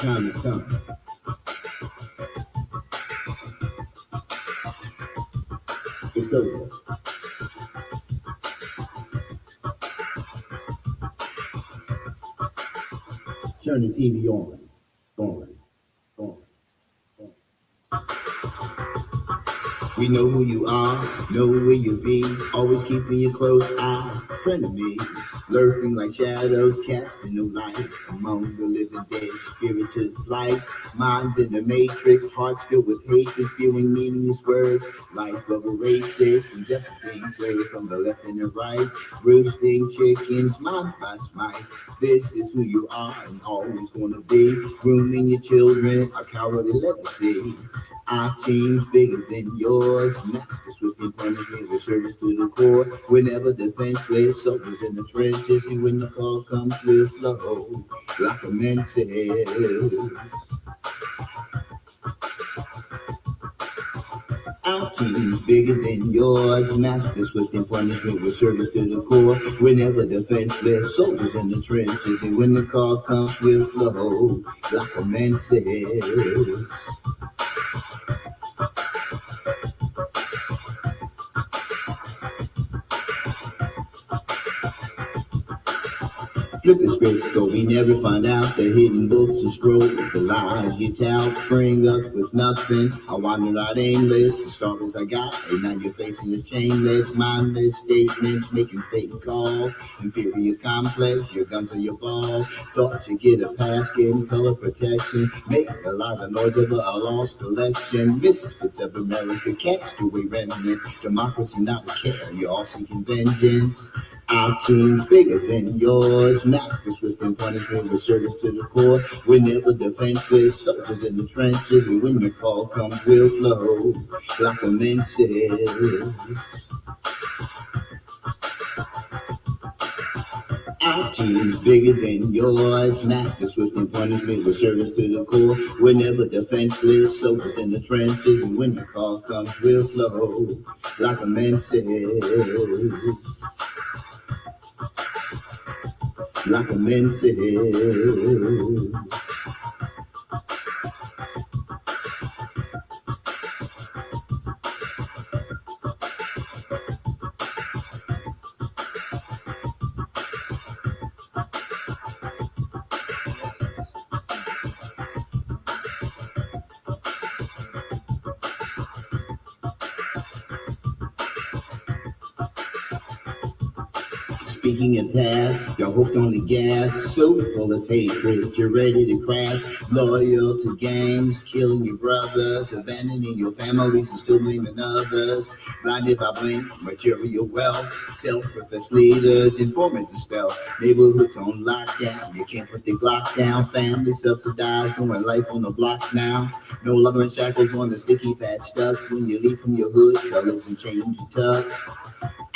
time has come. It's over. Turn the TV on. On. On. We know who you are, know where you be, always keeping a close eye. Friend of me, lurking like shadows, casting no light among the living dead. Spirit to flight, minds in the matrix, hearts filled with hatred, spewing meaningless words. Life of a racist, injustice being served from the left and the right. Roosting chickens, mind by smite. This is who you are and always gonna be. Grooming your children, a cowardly legacy. Our team's bigger than yours. Master swift punishment with service to the core. Whenever defenseless, soldiers in the trenches, and when the call comes, we'll flow like a mental. Our team's bigger than yours. Master swift punishment with service to the core. Whenever defenseless, soldiers in the trenches, and when the call comes, we'll flow like a mental. Flip the script, though we never find out the hidden books and scrolls, the lies you tell, freeing us with nothing. I wandered out aimless, the stories I got, and now you're facing this chainless, mindless statements, making fake calls, inferior complex, your guns are your ball. Thought you get a pass, getting color protection, making a lot of noise over a lost election. Misfits of America, catch the way remnant, democracy not a care, you're all seeking vengeance. Our team's bigger than yours. Master swift and punishment with service to the core. We're never defenseless. Soldiers in the trenches. And when the call comes, we'll flow like a man says. Our team's bigger than yours. Master swift and punishment with service to the core. We're never defenseless. Soldiers in the trenches. And when the call comes, we'll flow like a man says. Like a man says. Speaking in past, you're hooked on the gas, so full of hatred, you're ready to crash. Loyal to gangs, killing your brothers, abandoning your families and still blaming others. Blinded by blame, material wealth, self-professed leaders, informants and stealth. Neighborhoods on lockdown, you can't put the Glock down. Family subsidized, doing life on the block now. No longer in shackles on the sticky pad, stuck when you leave from your hood, colors and change your tuck.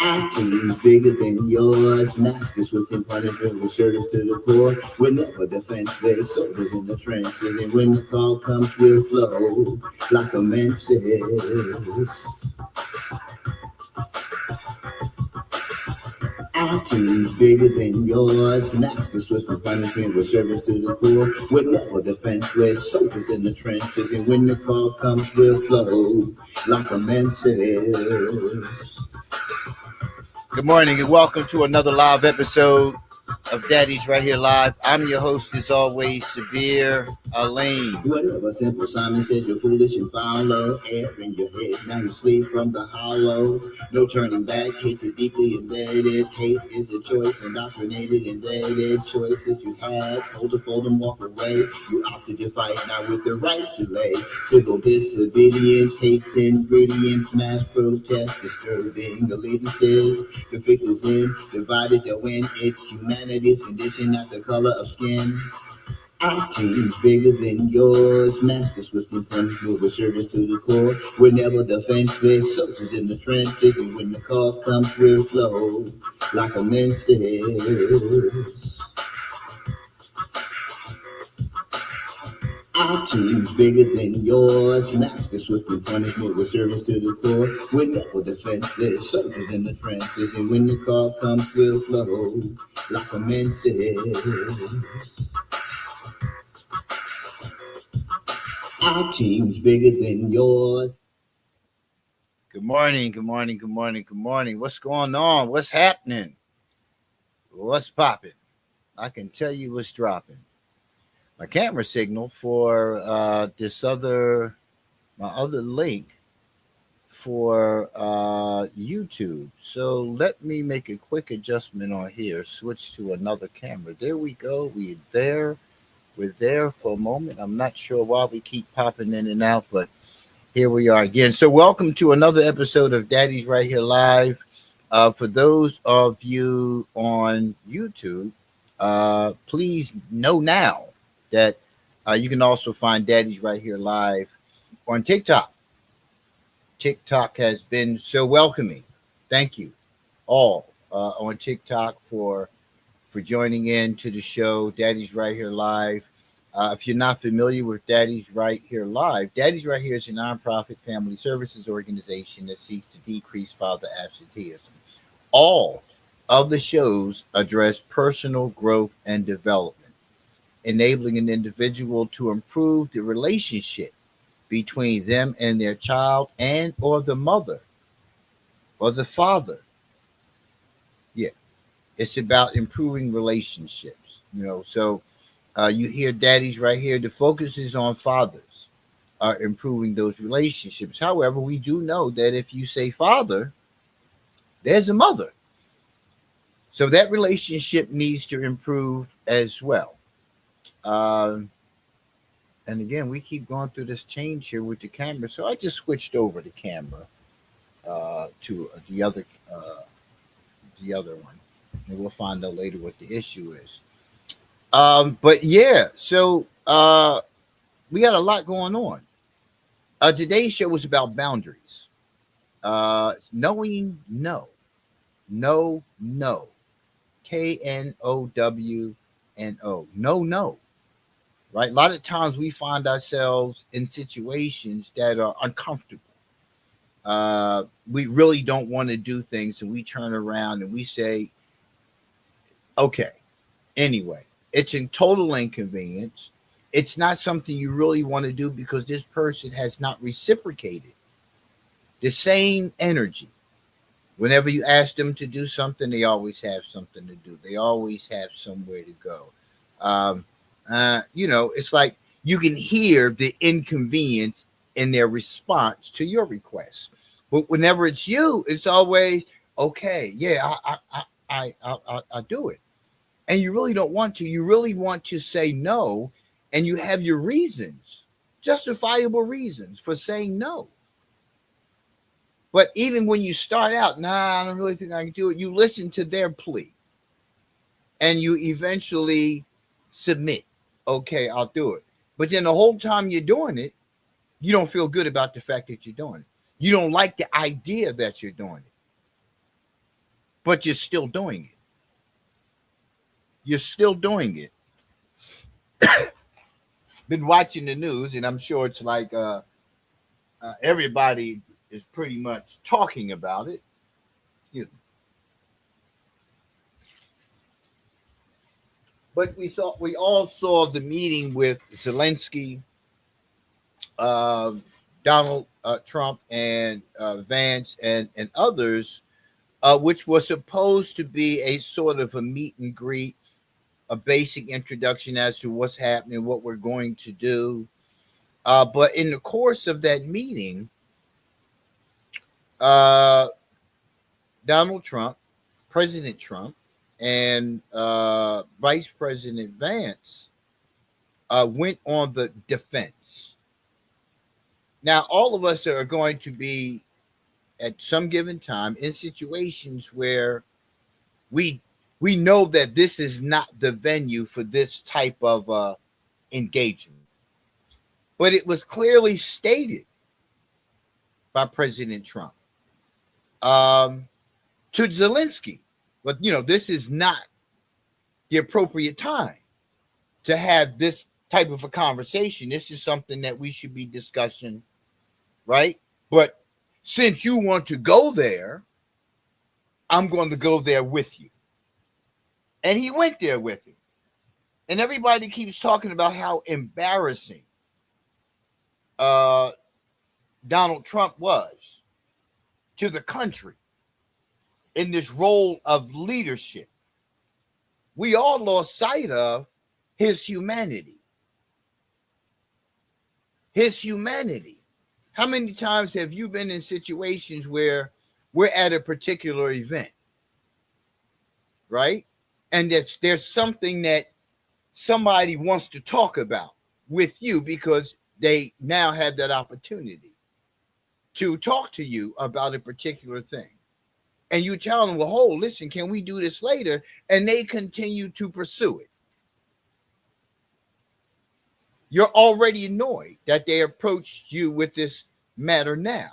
Our team's bigger than yours. Master swift and punishment with service to the core. We're never defenseless. Soldiers in the trenches. And when the call comes, we'll flow like a man says. Our team's bigger than yours. Master swift and punishment with service to the core. We're never defenseless. Soldiers in the trenches. And when the call comes, we'll flow like a man says. Good morning and welcome to another live episode of Daddy's Right Here Live. I'm your host as always, Sabir Alain. Whatever simple Simon says, you're foolish and follow. Air in your head, now you sleep from the hollow. No turning back, hate too deeply embedded. Hate is a choice, indoctrinated, embedded. Choices you had, hold to fold and walk away. You opted to fight, now with the right to lay. Civil disobedience, hate ingredients, mass protest, disturbing allegiances. The fix is in, divided to win. It's humanity's condition, not the color of skin. Our team's bigger than yours. Master swift and punishment with service to the core. We're never defenseless. Soldiers in the trenches, and when the call comes, we'll flow like a man says. Our team's bigger than yours. Master swift and punishment with service to the core. We're never defenseless. Soldiers in the trenches, and when the call comes, we'll flow like a man says. Our team's bigger than yours. Good morning, good morning, good morning, good morning. What's going on? What's happening? What's popping? I can tell you what's dropping. My camera signal for my other link for YouTube. So let me make a quick adjustment on here. Switch to another camera. There we go. We're there. We're there for a moment. I'm not sure why we keep popping in and out, but here we are again. So, welcome to another episode of Daddy's Right Here Live. For those of you on YouTube, please know now that you can also find Daddy's Right Here Live on TikTok. TikTok has been so welcoming. Thank you all on TikTok for joining in to the show. Daddy's Right Here Live. If you're not familiar with Daddy's Right Here Live, Daddy's Right Here is a nonprofit family services organization that seeks to decrease father absenteeism. All of the shows address personal growth and development, enabling an individual to improve the relationship between them and their child and or the mother or the father. Yeah, it's about improving relationships, so you hear Daddy's Right Here. The focus is on fathers improving those relationships. However, we do know that if you say father, there's a mother. So that relationship needs to improve as well. Um, and again, we keep going through this change here with the camera. So I just switched over the camera to the other one, and we'll find out later what the issue is. But yeah, so we got a lot going on. Today's show was about boundaries. Knowing no. No. KNOWNO. No. Right? A lot of times we find ourselves in situations that are uncomfortable. We really don't want to do things, and we turn around and we say, okay, anyway, it's in total inconvenience. It's not something you really want to do because this person has not reciprocated the same energy. Whenever you ask them to do something, they always have something to do. They always have somewhere to go. Um, it's like you can hear the inconvenience in their response to your request. But whenever it's you, it's always okay. Yeah, I do it, and you really don't want to. You really want to say no, and you have your reasons, justifiable reasons for saying no. But even when you start out, I don't really think I can do it. You listen to their plea and you eventually submit. Okay, I'll do it. But then the whole time you're doing it, you don't feel good about the fact that you're doing it. You don't like the idea that you're doing it, but you're still doing it. You're still doing it. Been watching the news, and I'm sure it's like everybody is pretty much talking about it. Excuse me. But we all saw the meeting with Zelensky, uh, Donald Trump, and Vance, and others, which was supposed to be a sort of a meet and greet, a basic introduction as to what's happening, what we're going to do. But in the course of that meeting, uh, Donald Trump, President Trump, and Vice President Vance went on the defense. Now, all of us are going to be at some given time in situations where we we know that this is not the venue for this type of engagement. But it was clearly stated by President Trump um, to Zelensky. But this is not the appropriate time to have this type of a conversation. This is something that we should be discussing, right? But since you want to go there, I'm going to go there with you. And he went there with him. And everybody keeps talking about how embarrassing uh, Donald Trump was to the country in this role of leadership, we all lost sight of his humanity. His humanity. How many times have you been in situations where we're at a particular event, right? And there's something that somebody wants to talk about with you because they now have that opportunity to talk to you about a particular thing. And you tell them, well, hold, listen, can we do this later? And they continue to pursue it. You're already annoyed that they approached you with this matter now.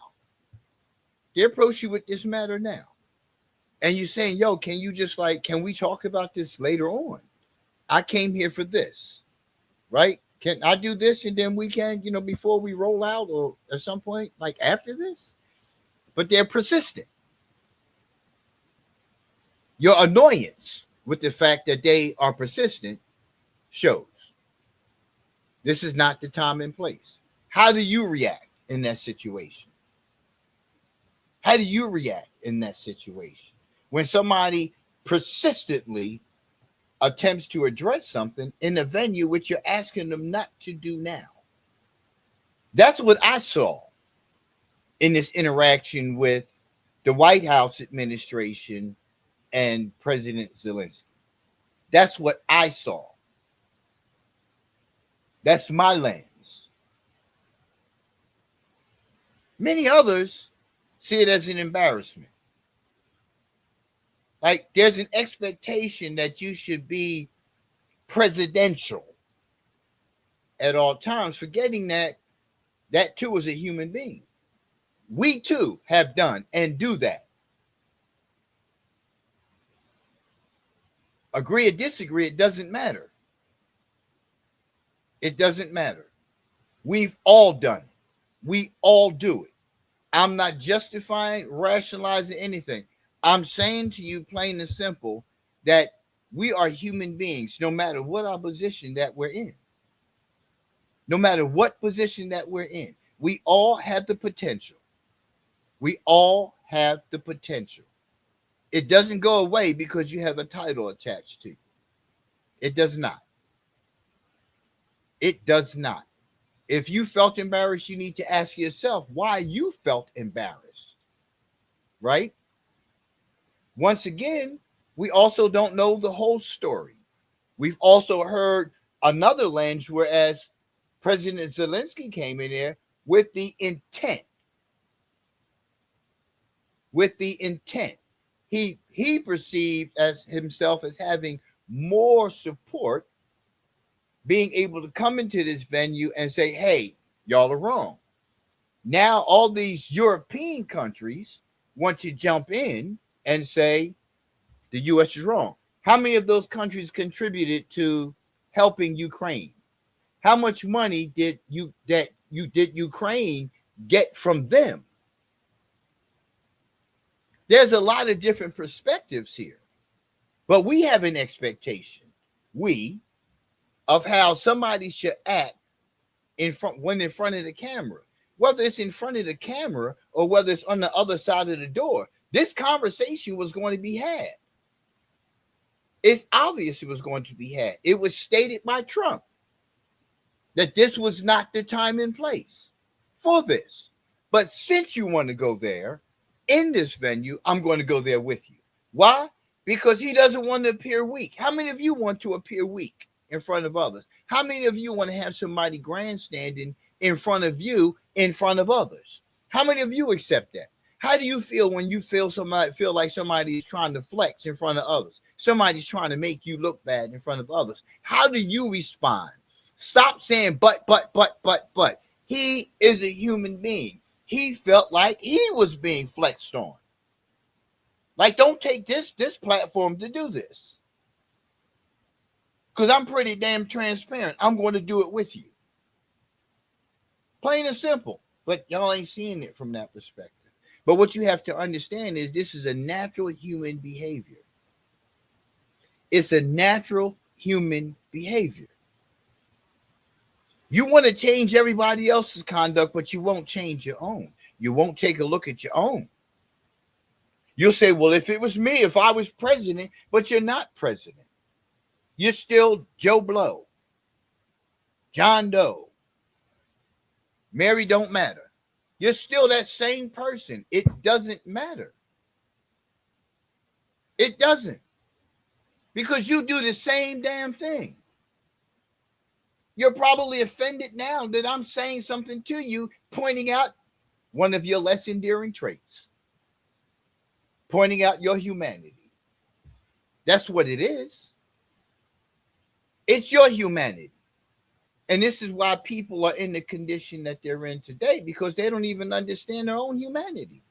They approach you with this matter now. And you're saying, yo, can you just can we talk about this later on? I came here for this, right? Can I do this and then we can, before we roll out or at some point, like after this? But they're persistent. Your annoyance with the fact that they are persistent shows. This is not the time and place. How do you react in that situation? How do you react in that situation? When somebody persistently attempts to address something in a venue which you're asking them not to do now. That's what I saw in this interaction with the White House administration and President Zelensky. That's what I saw. That's my lens. Many others see it as an embarrassment. Like there's an expectation that you should be presidential at all times, forgetting that too is a human being. We too have done and do that. Agree or disagree, it doesn't matter. It doesn't matter. We've all done it. We all do it. I'm not justifying, rationalizing anything. I'm saying to you plain and simple that we are human beings, no matter what our position that we're in. No matter what position that we're in, we all have the potential. We all have the potential. It doesn't go away because you have a title attached to you. It does not. It does not. If you felt embarrassed, you need to ask yourself why you felt embarrassed, right? Once again, we also don't know the whole story. We've also heard another lens, whereas President Zelensky came in there with the intent. He perceived as himself as having more support, being able to come into this venue and say, hey, y'all are wrong. Now all these European countries want to jump in and say the U.S. is wrong. How many of those countries contributed to helping Ukraine? How much money did Ukraine get from them? There's a lot of different perspectives here, but we have an expectation, of how somebody should act when in front of the camera, whether it's in front of the camera or whether it's on the other side of the door. This conversation was going to be had. It's obvious it was going to be had. It was stated by Trump that this was not the time and place for this. But since you want to go there in this venue, I'm going to go there with you. Why? Because he doesn't want to appear weak. How many of you want to appear weak in front of others? How many of you want to have somebody grandstanding in front of you, in front of others? How many of you accept that? How do you feel when you feel like somebody is trying to flex in front of others? Somebody's trying to make you look bad in front of others. How do you respond? Stop saying but. He is a human being. He felt like he was being flexed on. Like, don't take this platform to do this. Because I'm pretty damn transparent. I'm going to do it with you. Plain and simple. But y'all ain't seeing it from that perspective. But what you have to understand is this is a natural human behavior. It's a natural human behavior. You want to change everybody else's conduct, but you won't change your own. You won't take a look at your own. You'll say, well, if it was me, if I was president, but you're not president. You're still Joe Blow, John Doe, Mary don't matter. You're still that same person. It doesn't matter. It doesn't. Because you do the same damn thing. You're probably offended now that I'm saying something to you, pointing out one of your less endearing traits, pointing out your humanity. That's what it is. It's your humanity. And this is why people are in the condition that they're in today, because they don't even understand their own humanity.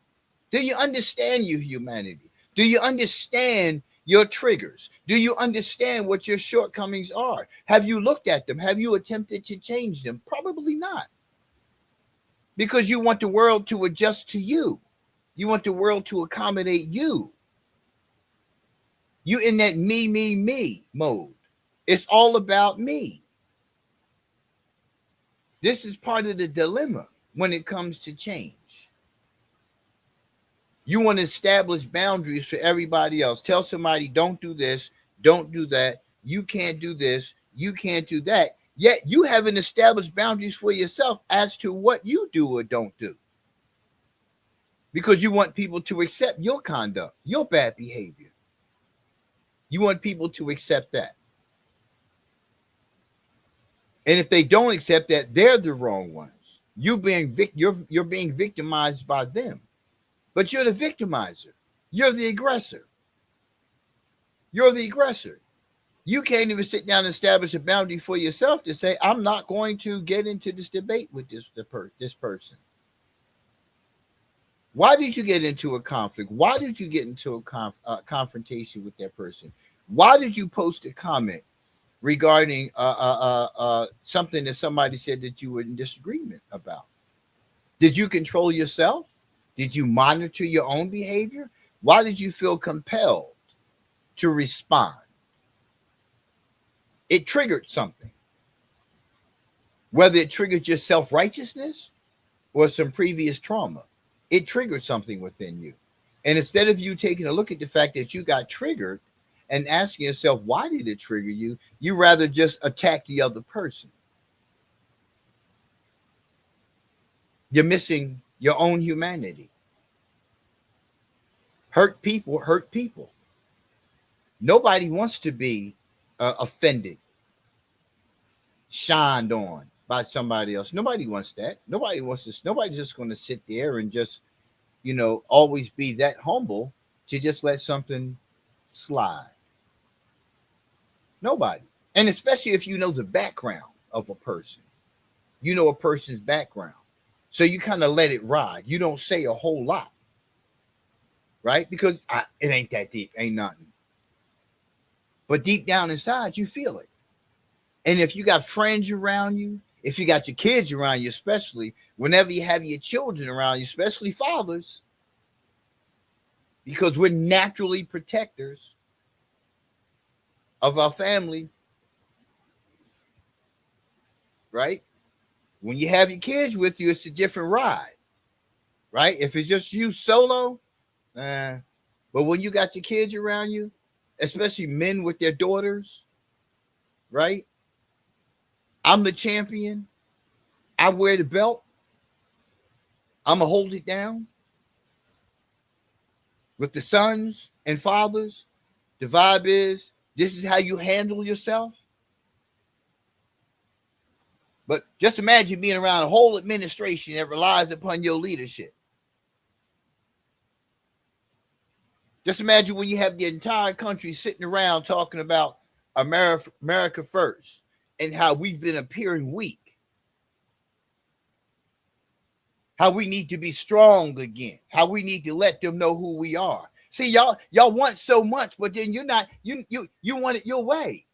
Do you understand your humanity? Do you understand your triggers? Do you understand what your shortcomings are? Have you looked at them? Have you attempted to change them? Probably not. Because you want the world to adjust to you. You want the world to accommodate you. You in that me mode. It's all about me. This is part of the dilemma when it comes to change. You want to establish boundaries for everybody else. Tell somebody, don't do this, don't do that. You can't do this, you can't do that. Yet you haven't established boundaries for yourself as to what you do or don't do. Because you want people to accept your conduct, your bad behavior. You want people to accept that. And if they don't accept that, they're the wrong ones. You're being victimized by them. But you're the victimizer. You're the aggressor. You're the aggressor. You can't even sit down and establish a boundary for yourself to say, I'm not going to get into this debate with this person. Why did you get into a conflict? Why did you get into a confrontation with that person? Why did you post a comment regarding something that somebody said that you were in disagreement about? Did you control yourself? Did you monitor your own behavior? Why did you feel compelled to respond? It triggered something. Whether it triggered your self-righteousness or some previous trauma, it triggered something within you. And instead of you taking a look at the fact that you got triggered and asking yourself, why did it trigger you? You rather just attack the other person. You're missing your own humanity. Hurt people hurt people. Nobody wants to be offended, shined on by somebody else. Nobody wants that. Nobody wants this. Nobody's just going to sit there and just, always be that humble to just let something slide. Nobody. And especially if you know the background of a person, you know a person's background. So you kind of let it ride. You don't say a whole lot, right? Because it ain't that deep, ain't nothing. But deep down inside, you feel it. And if you got friends around you, if you got your kids around you, especially whenever you have your children around you, especially fathers, because we're naturally protectors of our family, right? When you have your kids with you, it's a different ride, right? If it's just you solo, but when you got your kids around you, especially men with their daughters, right? I'm the champion. I wear the belt. I'm going to hold it down. With the sons and fathers, the vibe is, this is how you handle yourself. But just imagine being around a whole administration that relies upon your leadership. Just imagine when you have the entire country sitting around talking about America first and how we've been appearing weak. How we need to be strong again. How we need to let them know who we are. See, y'all want so much, but then you want it your way.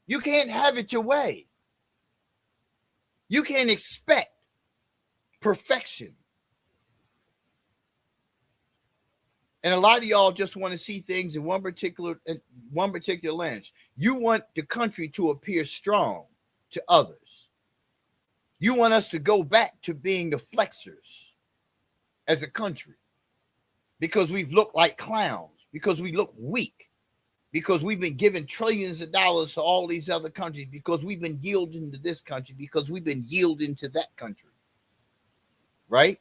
You can't have it your way. You can't expect perfection. And a lot of y'all just want to see things in one particular lens. You want the country to appear strong to others. You want us to go back to being the flexors as a country because we've looked like clowns, because we look weak, because we've been giving trillions of dollars to all these other countries, because we've been yielding to this country, because we've been yielding to that country. Right?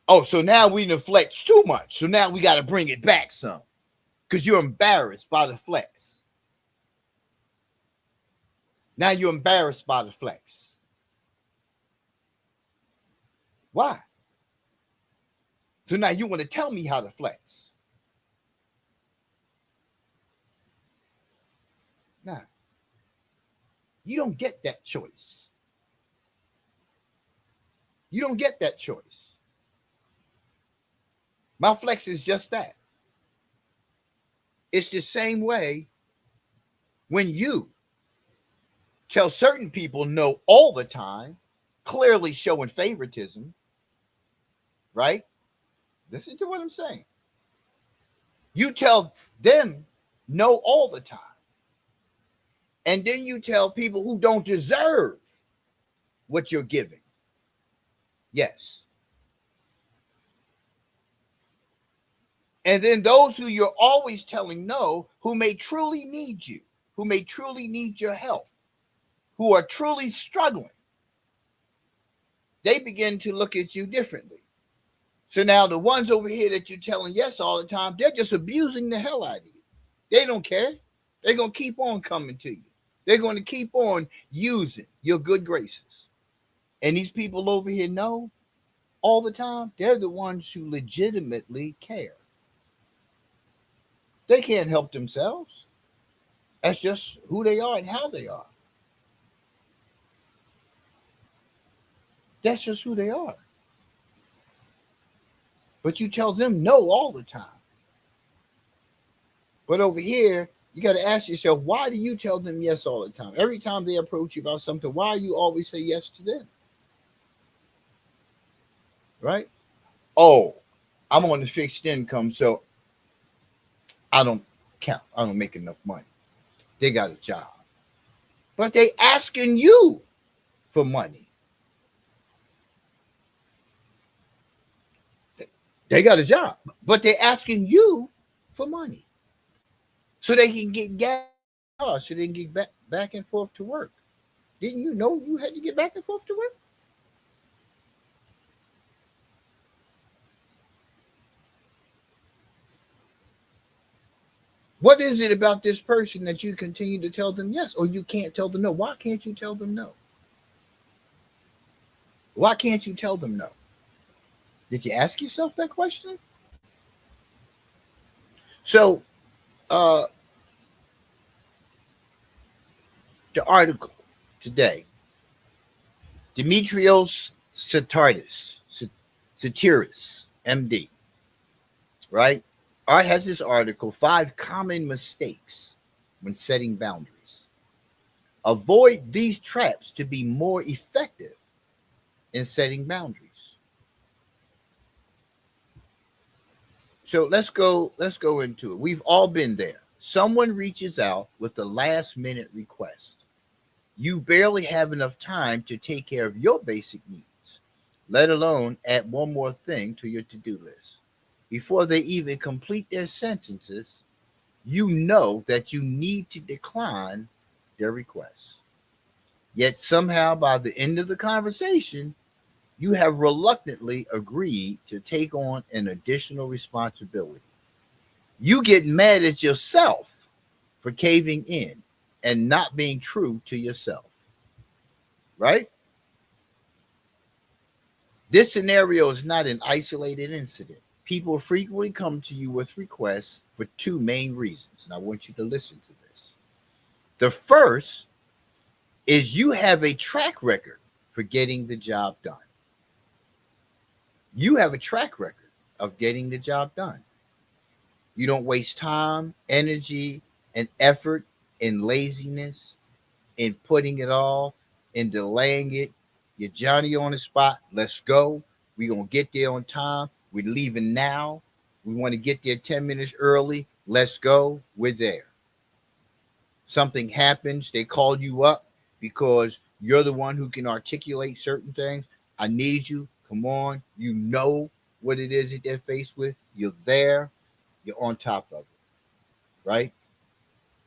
Oh, so now we done flex too much. So now we got to bring it back some because you're embarrassed by the flex. Now you're embarrassed by the flex. Why? So now you want to tell me how to flex. Nah, you don't get that choice. You don't get that choice. My flex is just that. It's the same way when you tell certain people no all the time, clearly showing favoritism, right? Listen to what I'm saying. You tell them no all the time. And then you tell people who don't deserve what you're giving. Yes. And then those who you're always telling no, who may truly need you, who may truly need your help, who are truly struggling, they begin to look at you differently. So now the ones over here that you're telling yes all the time, they're just abusing the hell out of you. They don't care. They're going to keep on coming to you. They're going to keep on using your good graces. And these people over here know all the time, they're the ones who legitimately care. They can't help themselves. That's just who they are and how they are. That's just who they are. But you tell them no all the time. But over here, you got to ask yourself, why do you tell them yes all the time? Every time they approach you about something, why do you always say yes to them? Right? Oh, I'm on the fixed income, so I don't count. I don't make enough money. They got a job. But they asking you for money. They got a job, but they're asking you for money. So they can get gas, so they can get back and forth to work. Didn't you know you had to get back and forth to work? What is it about this person that you continue to tell them yes, or you can't tell them no? Why can't you tell them no? Why can't you tell them no? Did you ask yourself that question? So, the article today, Demetrios Satiris, MD, right? Art has this article, 5 common mistakes when setting boundaries. Avoid these traps to be more effective in setting boundaries. So let's go into it. We've all been there. Someone reaches out with a last minute request. You barely have enough time to take care of your basic needs, let alone add one more thing to your to-do list. Before they even complete their sentences, you know that you need to decline their request. Yet somehow by the end of the conversation, you have reluctantly agreed to take on an additional responsibility. You get mad at yourself for caving in and not being true to yourself, right? This scenario is not an isolated incident. People frequently come to you with requests for 2 main reasons, and I want you to listen to this. The first is you have a track record for getting the job done. You have a track record of getting the job done. You don't waste time, energy, and effort in laziness, in putting it off, in delaying it. You're Johnny on the spot. Let's go. We're going to get there on time. We're leaving now. We want to get there 10 minutes early. Let's go. We're there. Something happens. They call you up because you're the one who can articulate certain things. I need you. Come on. You know what it is that they're faced with. You're there. You're on top of it, right?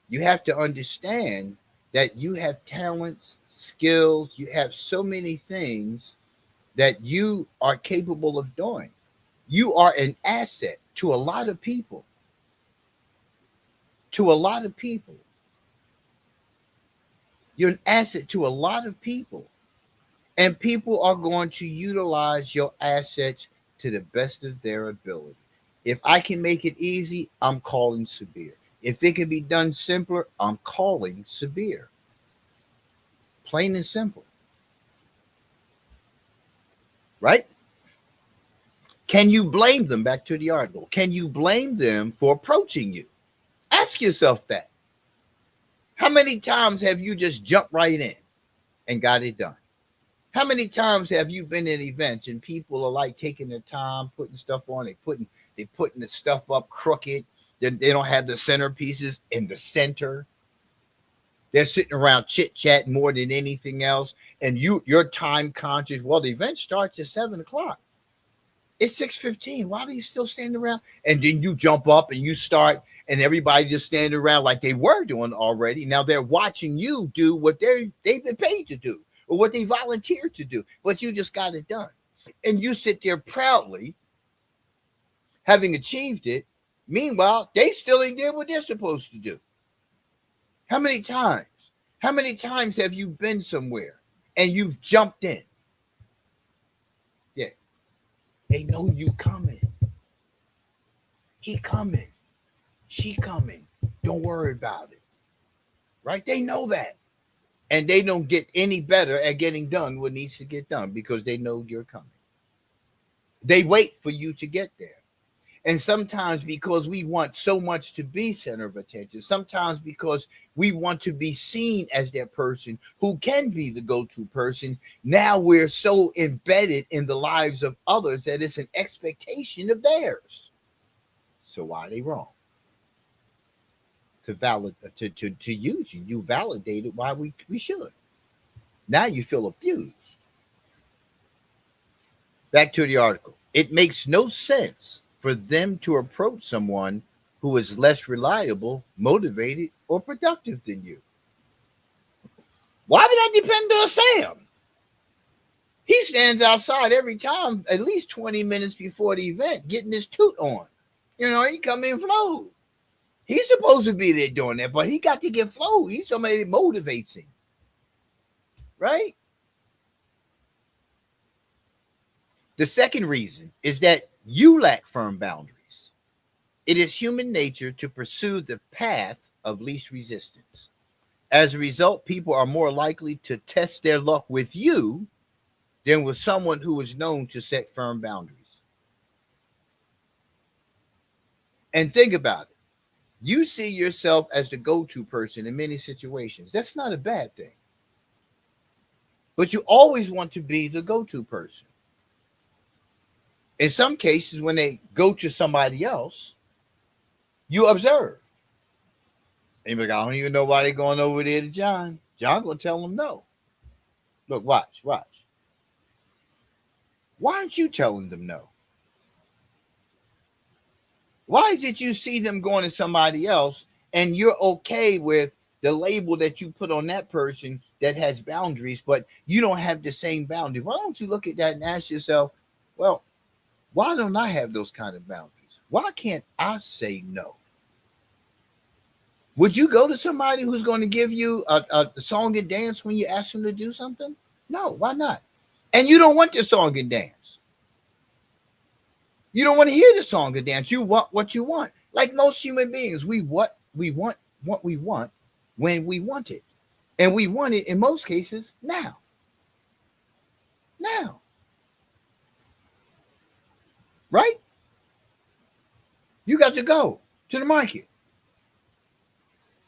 You have to understand that you have talents, skills, you have so many things that you are capable of doing. You are an asset to a lot of people. To a lot of people. You're an asset to a lot of people. And people are going to utilize your assets to the best of their ability. If I can make it easy, I'm calling severe. If it can be done simpler, I'm calling severe. Plain and simple. Right? Can you blame them? Back to the article. Can you blame them for approaching you? Ask yourself that. How many times have you just jumped right in and got it done? How many times have you been in events and people are like taking their time, putting stuff on, they putting the stuff up crooked. They don't have the centerpieces in the center. They're sitting around chit chat more than anything else. And you're time conscious. Well, the event starts at 7 o'clock. It's 6:15. Why are you still standing around? And then you jump up and you start, and everybody just standing around like they were doing already. Now they're watching you do what they've been paid to do or what they volunteered to do, but you just got it done. And you sit there proudly, having achieved it. Meanwhile, they still ain't did what they're supposed to do. How many times? How many times have you been somewhere and you've jumped in? Yeah, they know you coming. He coming. She coming. Don't worry about it. Right? They know that. And they don't get any better at getting done what needs to get done because they know you're coming. They wait for you to get there. And sometimes because we want so much to be center of attention, sometimes because we want to be seen as that person who can be the go-to person, now we're so embedded in the lives of others that it's an expectation of theirs. So why are they wrong? To use you. You validated why we should. Now you feel abused. Back to the article. It makes no sense for them to approach someone who is less reliable, motivated, or productive than you. Why would I depend on Sam? He stands outside every time, at least 20 minutes before the event, getting his toot on. You know, he come in flow. He's supposed to be there doing that, but he got to get flow. He's somebody that motivates him. Right? The second reason is that you lack firm boundaries. It is human nature to pursue the path of least resistance. As a result, people are more likely to test their luck with you than with someone who is known to set firm boundaries. And think about it. You see yourself as the go-to person in many situations. That's not a bad thing. But you always want to be the go-to person. In some cases, when they go to somebody else, you observe. And you're like, I don't even know why they're going over there to John. John gonna tell them no. Look, watch. Why aren't you telling them no? Why is it you see them going to somebody else and you're okay with the label that you put on that person that has boundaries, but you don't have the same boundary? Why don't you look at that and ask yourself, well, why don't I have those kind of boundaries? Why can't I say no? Would you go to somebody who's going to give you a song and dance when you ask them to do something? No, why not? And you don't want the song and dance. You don't want to hear the song and dance. You want what you want. Like most human beings, we want what we want when we want it. And we want it in most cases now. Now. Right? You got to go to the market.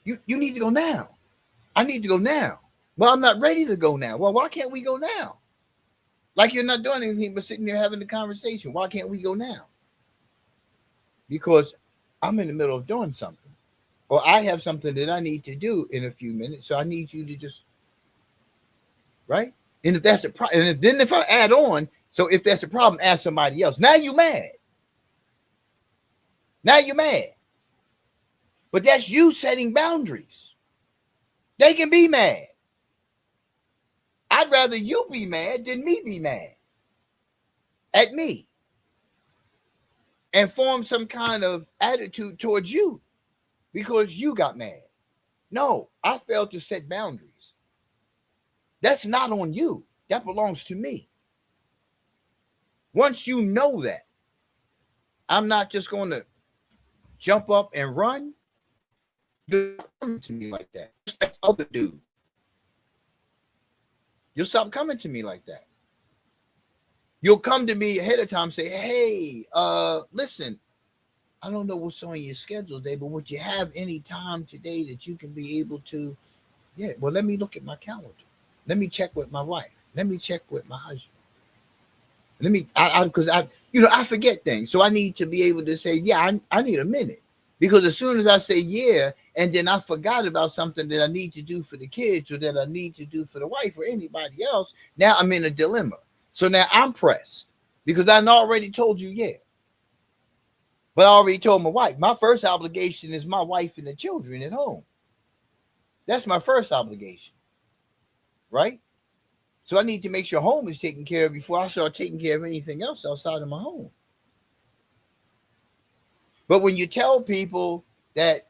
You need to go now. I need to go now. Well, I'm not ready to go now. Well, why can't we go now? Like you're not doing anything but sitting there having the conversation. Why can't we go now? Because I'm in the middle of doing something. Or I have something that I need to do in a few minutes. So I need you to just right? And if that's the problem, and then if I add on, so if that's a problem, ask somebody else. Now you mad. Now you're mad. But that's you setting boundaries. They can be mad. I'd rather you be mad than me be mad at me and form some kind of attitude towards you because you got mad. No, I failed to set boundaries. That's not on you. That belongs to me. Once you know that, I'm not just going to jump up and run. You'll stop coming to me like that. Just like other dude. You'll stop coming to me like that. You'll come to me ahead of time and say, hey, listen, I don't know what's on your schedule today, but would you have any time today that you can be able to? Yeah, well, let me look at my calendar. Let me check with my wife. Let me check with my husband. Let me, because I forget things. So I need to be able to say, yeah, I need a minute. Because as soon as I say, yeah, and then I forgot about something that I need to do for the kids or that I need to do for the wife or anybody else, now I'm in a dilemma. So now I'm pressed because I already told you, yeah. But I already told my wife, my first obligation is my wife and the children at home. That's my first obligation, right? So I need to make sure home is taken care of before I start taking care of anything else outside of my home. But when you tell people that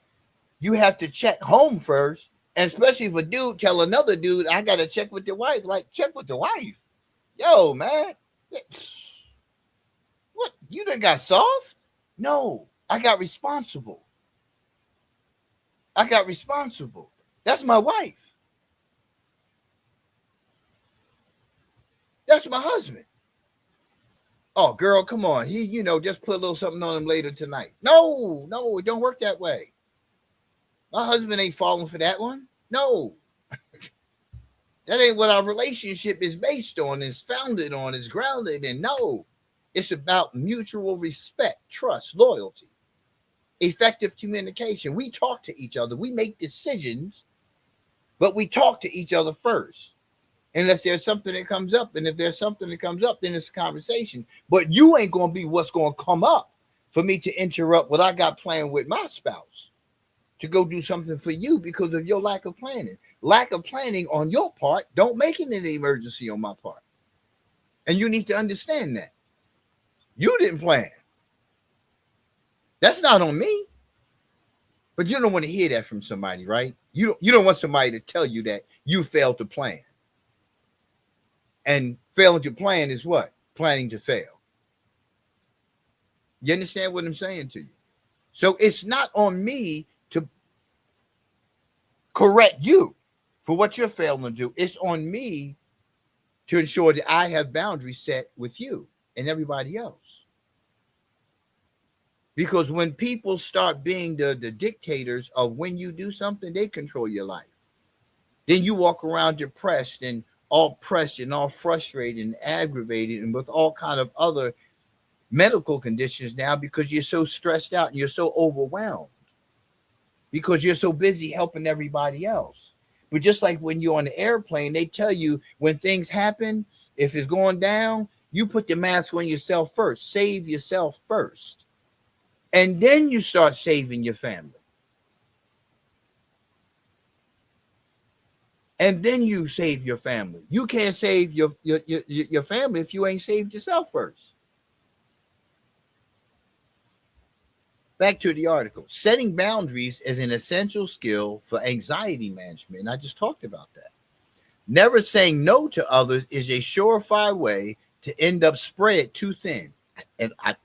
you have to check home first, and especially if a dude tell another dude, I got to check with the wife, like check with the wife. Yo, man, what? You done got soft? No, I got responsible. I got responsible. That's my wife. That's my husband. Oh, girl, come on. He, just put a little something on him later tonight. No, it don't work that way. My husband ain't falling for that one. No. That ain't what our relationship is based on, is founded on, is grounded in. No. It's about mutual respect, trust, loyalty, effective communication. We talk to each other. We make decisions, but we talk to each other first. Unless there's something that comes up. And if there's something that comes up, then it's a conversation. But you ain't going to be what's going to come up for me to interrupt what I got planned with my spouse to go do something for you because of your lack of planning. Lack of planning on your part don't make it an emergency on my part. And you need to understand that. You didn't plan. That's not on me. But you don't want to hear that from somebody, right? You don't want somebody to tell you that you failed to plan. And failing to plan is what? Planning to fail. You understand what I'm saying to you? So it's not on me to correct you for what you're failing to do. It's on me to ensure that I have boundaries set with you and everybody else. Because when people start being the dictators of when you do something, they control your life. Then you walk around depressed and all pressed and all frustrated and aggravated and with all kind of other medical conditions now because you're so stressed out and you're so overwhelmed because you're so busy helping everybody else. But just like when you're on the airplane, they tell you when things happen, if it's going down, you put the mask on yourself first. Save yourself first. And then you start saving your family. And then you save your family. You can't save your family if you ain't saved yourself first. Back to the article. Setting boundaries is an essential skill for anxiety management. And I just talked about that. Never saying no to others is a surefire way to end up spread too thin. And I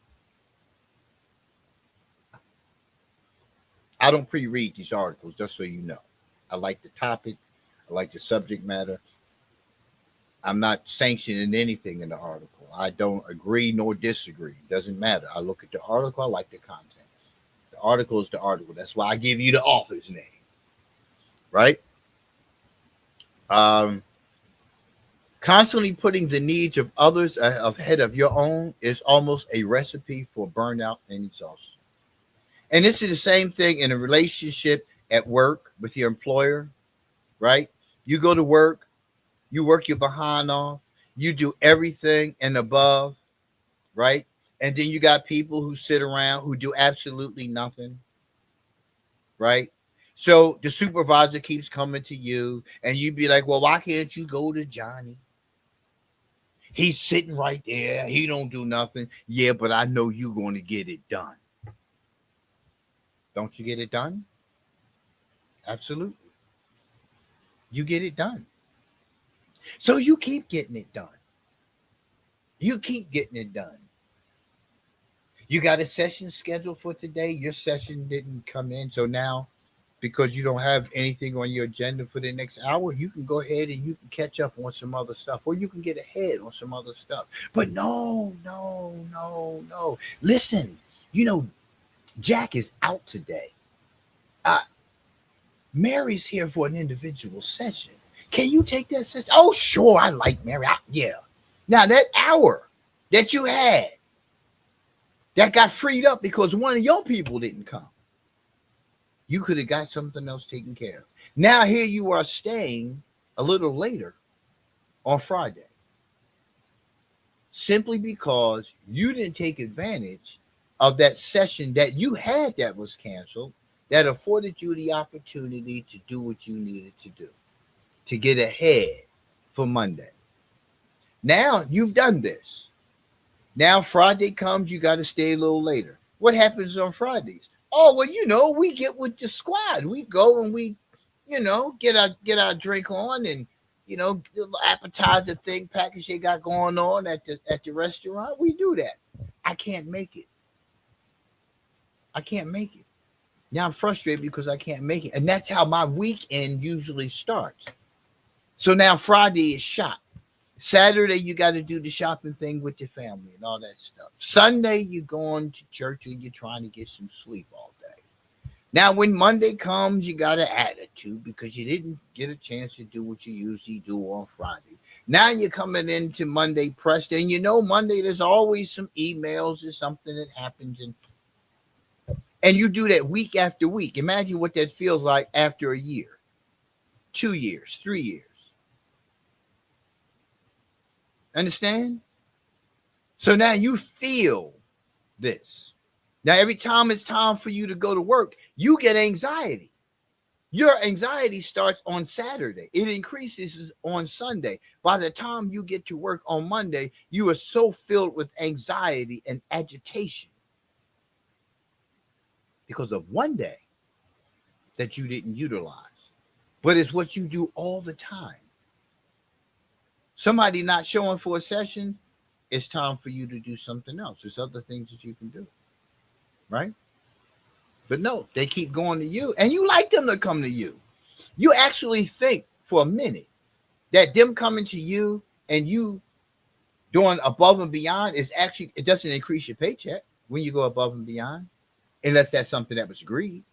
don't pre-read these articles, just so you know. I like the topic. I like the subject matter. I'm not sanctioning anything in the article. I don't agree nor disagree. Doesn't matter. I look at the article. I like the content. The article is the article. That's why I give you the author's name. Right? Constantly putting the needs of others ahead of your own is almost a recipe for burnout and exhaustion. And this is the same thing in a relationship at work with your employer, right? You go to work You work your behind off. You do everything and above, right? And then you got people who sit around who do absolutely nothing, right? So the supervisor keeps coming to you, and you be like, "Well, why can't you go to Johnny? He's sitting right there. He don't do nothing." Yeah, but I know you're going to get it done. Don't you get it done? Absolutely. You get it done. So you keep getting it done. You keep getting it done. You got a session scheduled for today. Your session didn't come in. So now, because you don't have anything on your agenda for the next hour, you can go ahead and you can catch up on some other stuff, or you can get ahead on some other stuff. But no, no, no, no. Listen, you know, Jack is out today. Uh, Mary's here for an individual session. Can you take that session? Oh, sure. I like Mary. Yeah. Now, that hour that you had that got freed up because one of your people didn't come, you could have got something else taken care of. Now, here you are staying a little later on Friday simply because you didn't take advantage of that session that you had that was canceled that afforded you the opportunity to do what you needed to do to get ahead for Monday. Now you've done this. Now Friday comes, you got to stay a little later. What happens on Fridays? Oh, well, we get with the squad. We go and we, get our drink on, and the little appetizer thing package they got going on at the restaurant. We do that. I can't make it. I can't make it. Now I'm frustrated because I can't make it. And that's how my weekend usually starts. So now Friday is shot. Saturday, you got to do the shopping thing with your family and all that stuff. Sunday, you're going to church or you're trying to get some sleep all day. Now, when Monday comes, you got an attitude because you didn't get a chance to do what you usually do on Friday. Now you're coming into Monday pressed, and Monday there's always some emails or something that happens, and you do that week after week. Imagine what that feels like after a year, 2 years, 3 years. Understand? So now you feel this. Now, every time it's time for you to go to work, you get anxiety. Your anxiety starts on Saturday. It increases on Sunday. By the time you get to work on Monday, you are so filled with anxiety and agitation because of one day that you didn't utilize. But it's what you do all the time. Somebody not showing for a session, it's time for you to do something else. There's other things that you can do, right? But no, they keep going to you, and you like them to come to you. You actually think for a minute that them coming to you and you doing above and beyond it doesn't increase your paycheck when you go above and beyond, unless that's something that was agreed.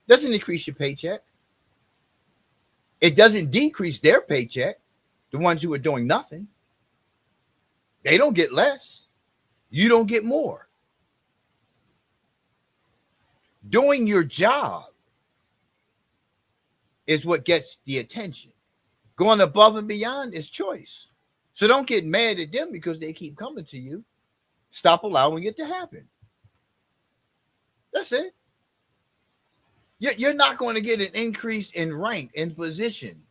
It doesn't increase your paycheck. It doesn't decrease their paycheck. The ones who are doing nothing, they don't get less. You don't get more. Doing your job is what gets the attention. Going above and beyond is choice. So don't get mad at them because they keep coming to you. Stop allowing it to happen. That's it. You're not going to get an increase in rank and position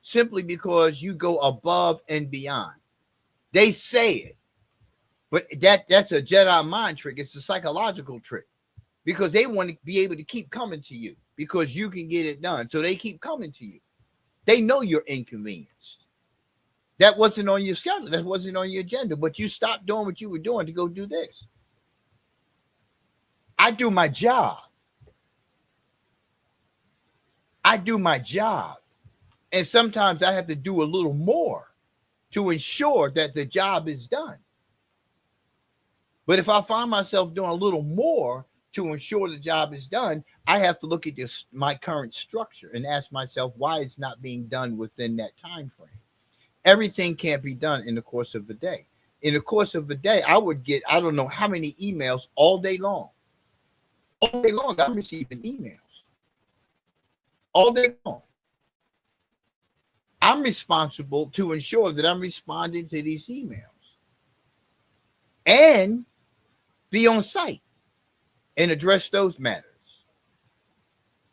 simply because you go above and beyond. They say it, but that's a Jedi mind trick. It's a psychological trick because they want to be able to keep coming to you because you can get it done. So they keep coming to you. They know you're inconvenienced. That wasn't on your schedule. That wasn't on your agenda, but you stopped doing what you were doing to go do this. I do my job. I do my job. And sometimes I have to do a little more to ensure that the job is done. But if I find myself doing a little more to ensure the job is done, I have to look at my current structure and ask myself why it's not being done within that time frame. Everything can't be done in the course of a day. In the course of a day, I would get, I don't know how many emails all day long. All day long, I'm receiving emails. All day long. I'm responsible to ensure that I'm responding to these emails and be on site and address those matters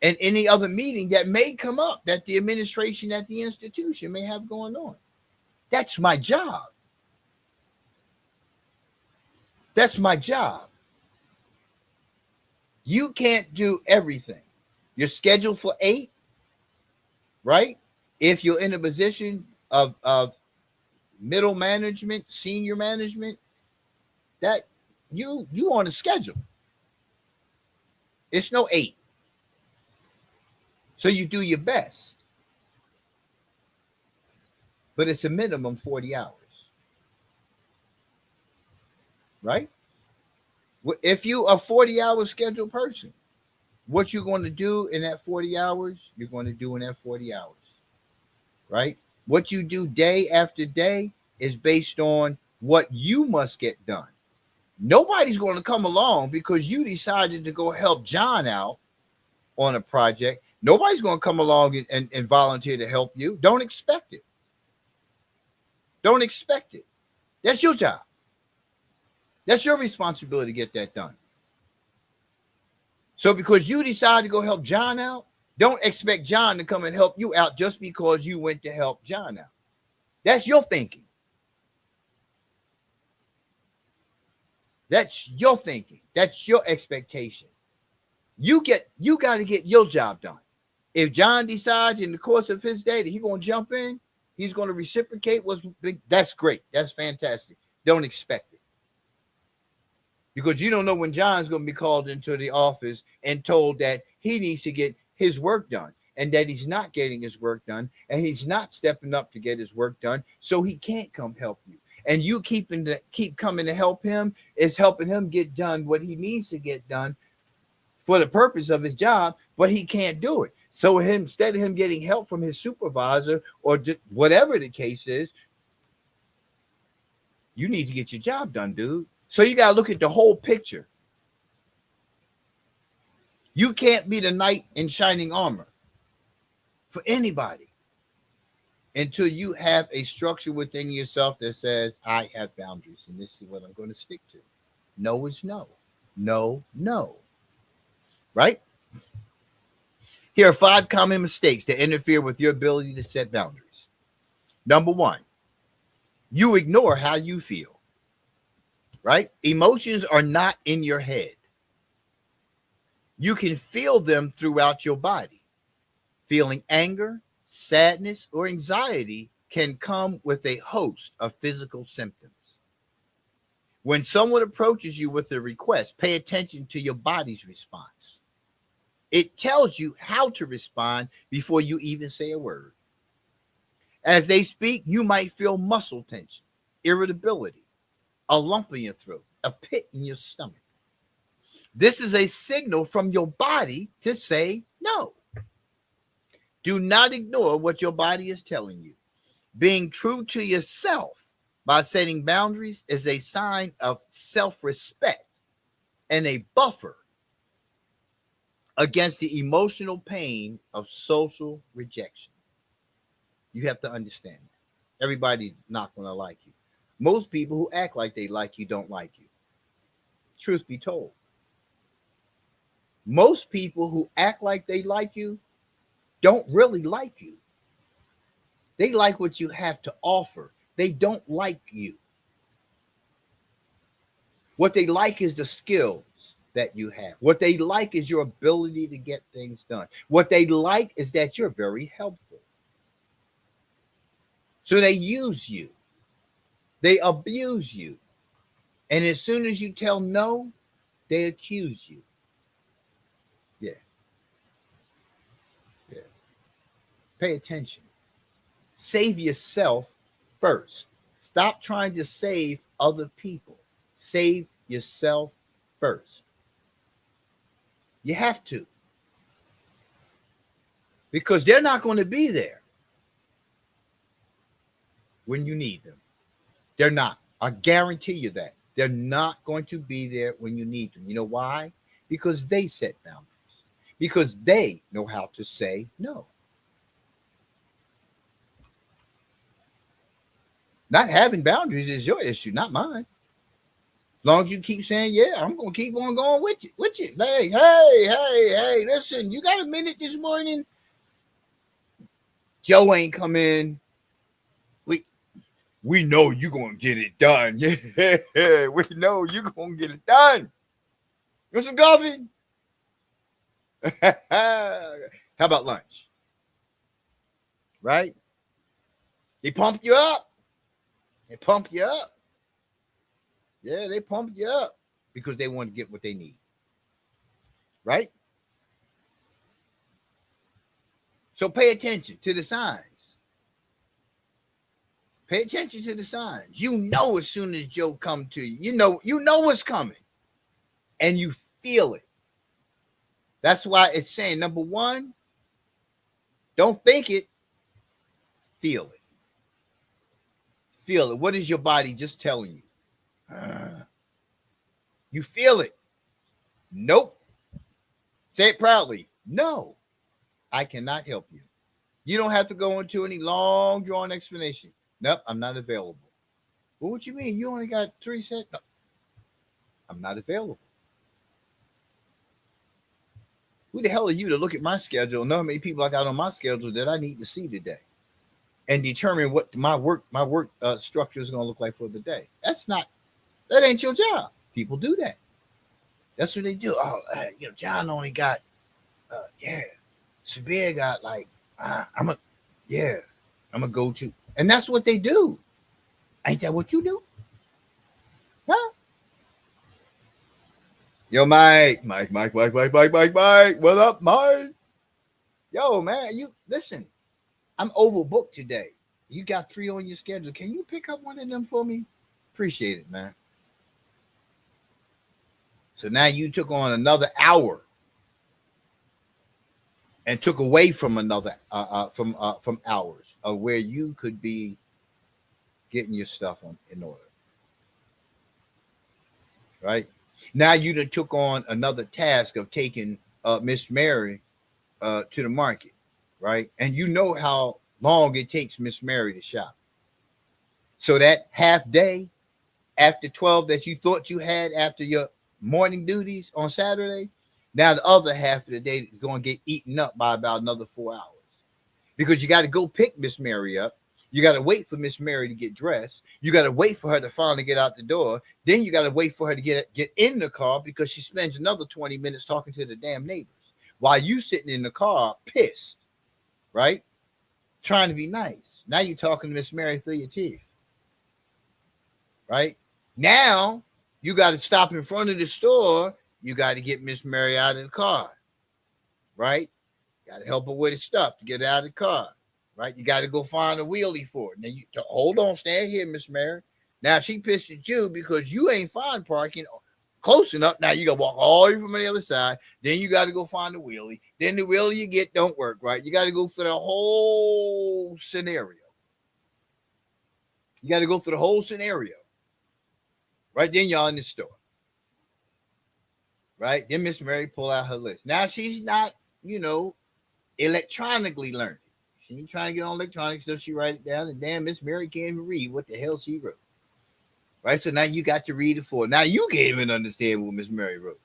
and any other meeting that may come up that the administration at the institution may have going on. That's my job. That's my job. You can't do everything. You're scheduled for 8, right? If you're in a position of middle management, senior management, that you on a schedule. It's no 8. So you do your best. But it's a minimum 40 hours. Right? If you a 40-hour scheduled person, what you're going to do in that 40 hours, you're going to do in that 40 hours. Right? What you do day after day is based on what you must get done. Nobody's going to come along because you decided to go help John out on a project. Nobody's going to come along and volunteer to help you. Don't expect it. Don't expect it. That's your job. That's your responsibility to get that done. So because you decided to go help John out, don't expect John to come and help you out just because you went to help John out. That's your thinking. That's your thinking. That's your expectation. You got to get your job done. If John decides in the course of his day that he's going to jump in, he's going to reciprocate what's big. That's great. That's fantastic. Don't expect it. Because you don't know when John's going to be called into the office and told that he needs to get his work done and that he's not getting his work done and he's not stepping up to get his work done, so he can't come help you. And you keep coming to help him is helping him get done what he needs to get done for the purpose of his job, but he can't do it. So instead of him getting help from his supervisor or whatever the case is, you need to get your job done, dude. So you got to look at the whole picture. You can't be the knight in shining armor for anybody until you have a structure within yourself that says, I have boundaries and this is what I'm going to stick to. No is no. No, no. Right? Here are 5 common mistakes that interfere with your ability to set boundaries. Number 1, you ignore how you feel. Right? Emotions are not in your head. You can feel them throughout your body. Feeling anger, sadness, or anxiety can come with a host of physical symptoms. When someone approaches you with a request, pay attention to your body's response. It tells you how to respond before you even say a word. As they speak, you might feel muscle tension, irritability, a lump in your throat, a pit in your stomach. This is a signal from your body to say no. Do not ignore what your body is telling you. Being true to yourself by setting boundaries is a sign of self-respect and a buffer against the emotional pain of social rejection. You have to understand that. Everybody's not going to like you. Most people who act like they like you don't like you. Truth be told. Most people who act like they like you don't really like you. They like what you have to offer. They don't like you. What they like is the skills that you have. What they like is your ability to get things done. What they like is that you're very helpful. So they use you. They abuse you. And as soon as you tell no, they accuse you. Yeah. Yeah. Pay attention. Save yourself first. Stop trying to save other people. Save yourself first. You have to. Because they're not going to be there when you need them. They're not. I guarantee you that. They're not going to be there when you need them. You know why? Because they set boundaries. Because they know how to say no. Not having boundaries is your issue, not mine. As long as you keep saying, yeah, I'm gonna keep on going with you, Hey, hey, listen, you got a minute this morning? Joe ain't come in. We we know you gonna get it done. Yeah, we know you gonna get it done. You want some coffee? How about lunch? Right? They pump you up. They pump you up. Yeah, they pump you up because they want to get what they need. Right? So pay attention to the signs. Pay attention to the signs. You know as soon as Joe come to you, you know what's coming. And you feel it. That's why it's saying, number one, don't think it, feel it. Feel it. What is your body just telling you? You feel it. Nope. Say it proudly. No, I cannot help you. You don't have to go into any long drawn explanation. Nope, I'm not available. Well, what you mean? You only got 3 sets? No, I'm not available. Who the hell are you to look at my schedule, know how many people I got on my schedule that I need to see today, and determine what my work structure is going to look like for the day? That ain't your job. People do that. That's what they do. Oh, John only got, Sabir got like, I'm a go to, and that's what they do. Ain't that what you do? Huh? Yo, Mike. What up, Mike? Yo, man, you listen. I'm overbooked today. You got 3 on your schedule. Can you pick up one of them for me? Appreciate it, man. So now you took on another hour and took away from another from hours of where you could be getting your stuff in order. Right? Now you done took on another task of taking Miss Mary to the market, right? And you know how long it takes Miss Mary to shop. So that half day after 12 that you thought you had after your morning duties on Saturday, now the other half of the day is going to get eaten up by about another 4 hours. Because you got to go pick Miss Mary up. You got to wait for Miss Mary to get dressed. You got to wait for her to finally get out the door. Then you got to wait for her to get in the car because she spends another 20 minutes talking to the damn neighbors while you sitting in the car pissed, right? Trying to be nice. Now you're talking to Miss Mary through your teeth, right? Now you got to stop in front of the store. You got to get Miss Mary out of the car, right? Got to help her with her stuff to get out of the car. Right, you got to go find a wheelie for it. Now you hold on, stand here, Miss Mary. Now she pissed at you because you ain't find parking close enough. Now you got to walk all the way from the other side. Then you got to go find a wheelie. Then the wheelie you get don't work. Right, you got to go through the whole scenario. You got to go through the whole scenario. Right, then y'all in the store. Right, then Miss Mary pull out her list. Now she's not, electronically learning. She ain't trying to get on electronics, so she write it down. And damn, Miss Mary can't even read what the hell she wrote. Right? So now you got to read it for her. Now you can't even understand what Miss Mary wrote.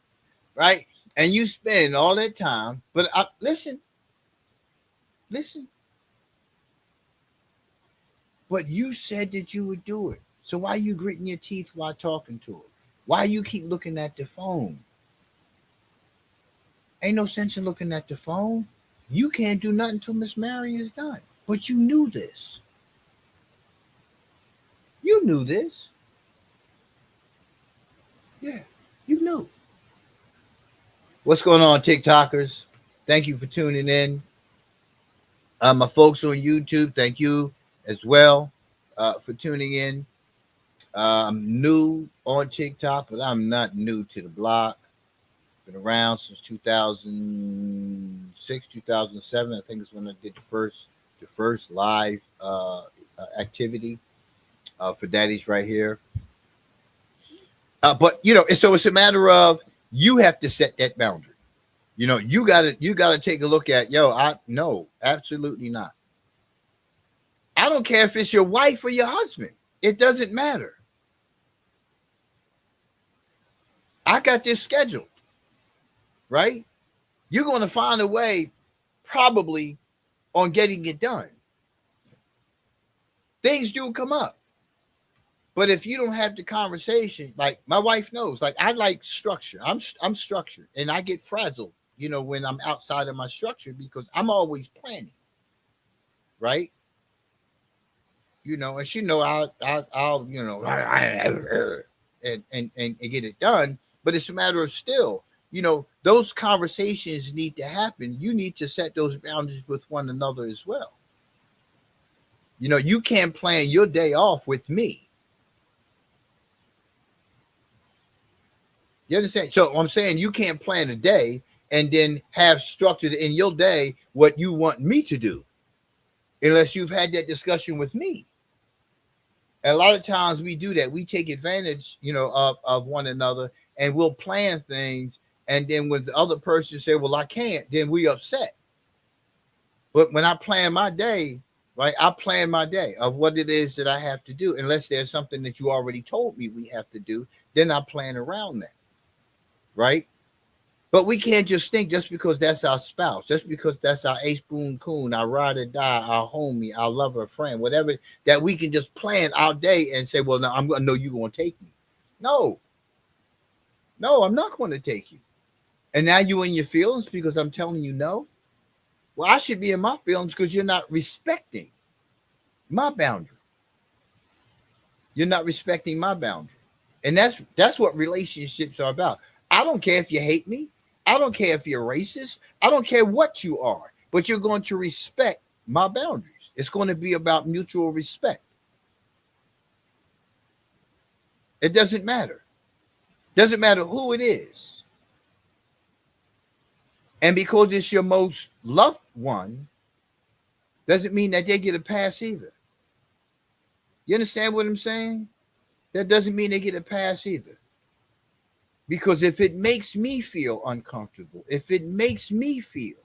Right? And you spend all that time. But listen. But you said that you would do it. So why are you gritting your teeth while talking to her? Why you keep looking at the phone? Ain't no sense in looking at the phone. You can't do nothing until Miss Mary is done. But you knew this. You knew this. Yeah, you knew. What's going on, TikTokers? Thank you for tuning in. My folks on YouTube, thank you as well for tuning in. I'm new on TikTok, but I'm not new to the block. Been around since 2006, 2007. I think is when I did the first live activity for Daddy's right here. But so it's a matter of you have to set that boundary. You gotta take a look at no, absolutely not. I don't care if it's your wife or your husband. It doesn't matter. I got this scheduled, right? You're going to find a way probably on getting it done. Things do come up. But if you don't have the conversation, like my wife knows, like I like structure. I'm structured and I get frazzled, when I'm outside of my structure because I'm always planning, right? And she know I'll and get it done. But it's a matter of still, those conversations need to happen. You need to set those boundaries with one another as well. You can't plan your day off with me. You understand? So I'm saying you can't plan a day and then have structured in your day what you want me to do, unless you've had that discussion with me. And a lot of times we do that. We take advantage, of one another, and we'll plan things. And then when the other person say, "Well, I can't," then we upset. But when I plan my day, right, I plan my day of what it is that I have to do. Unless there's something that you already told me we have to do, then I plan around that. Right? But we can't just think just because that's our spouse, just because that's our ace boon coon, our ride or die, our homie, our lover, friend, whatever, that we can just plan our day and say, "Well, now I'm going to know you're going to take me." No, I'm not going to take you. And now you in your feelings because I'm telling you no. Well, I should be in my feelings because you're not respecting my boundary. You're not respecting my boundary. And that's what relationships are about. I don't care if you hate me. I don't care if you're racist. I don't care what you are, but you're going to respect my boundaries. It's going to be about mutual respect. It doesn't matter. Doesn't matter who it is. And because it's your most loved one, doesn't mean that they get a pass either. You understand what I'm saying? That doesn't mean they get a pass either. Because if it makes me feel uncomfortable, if it makes me feel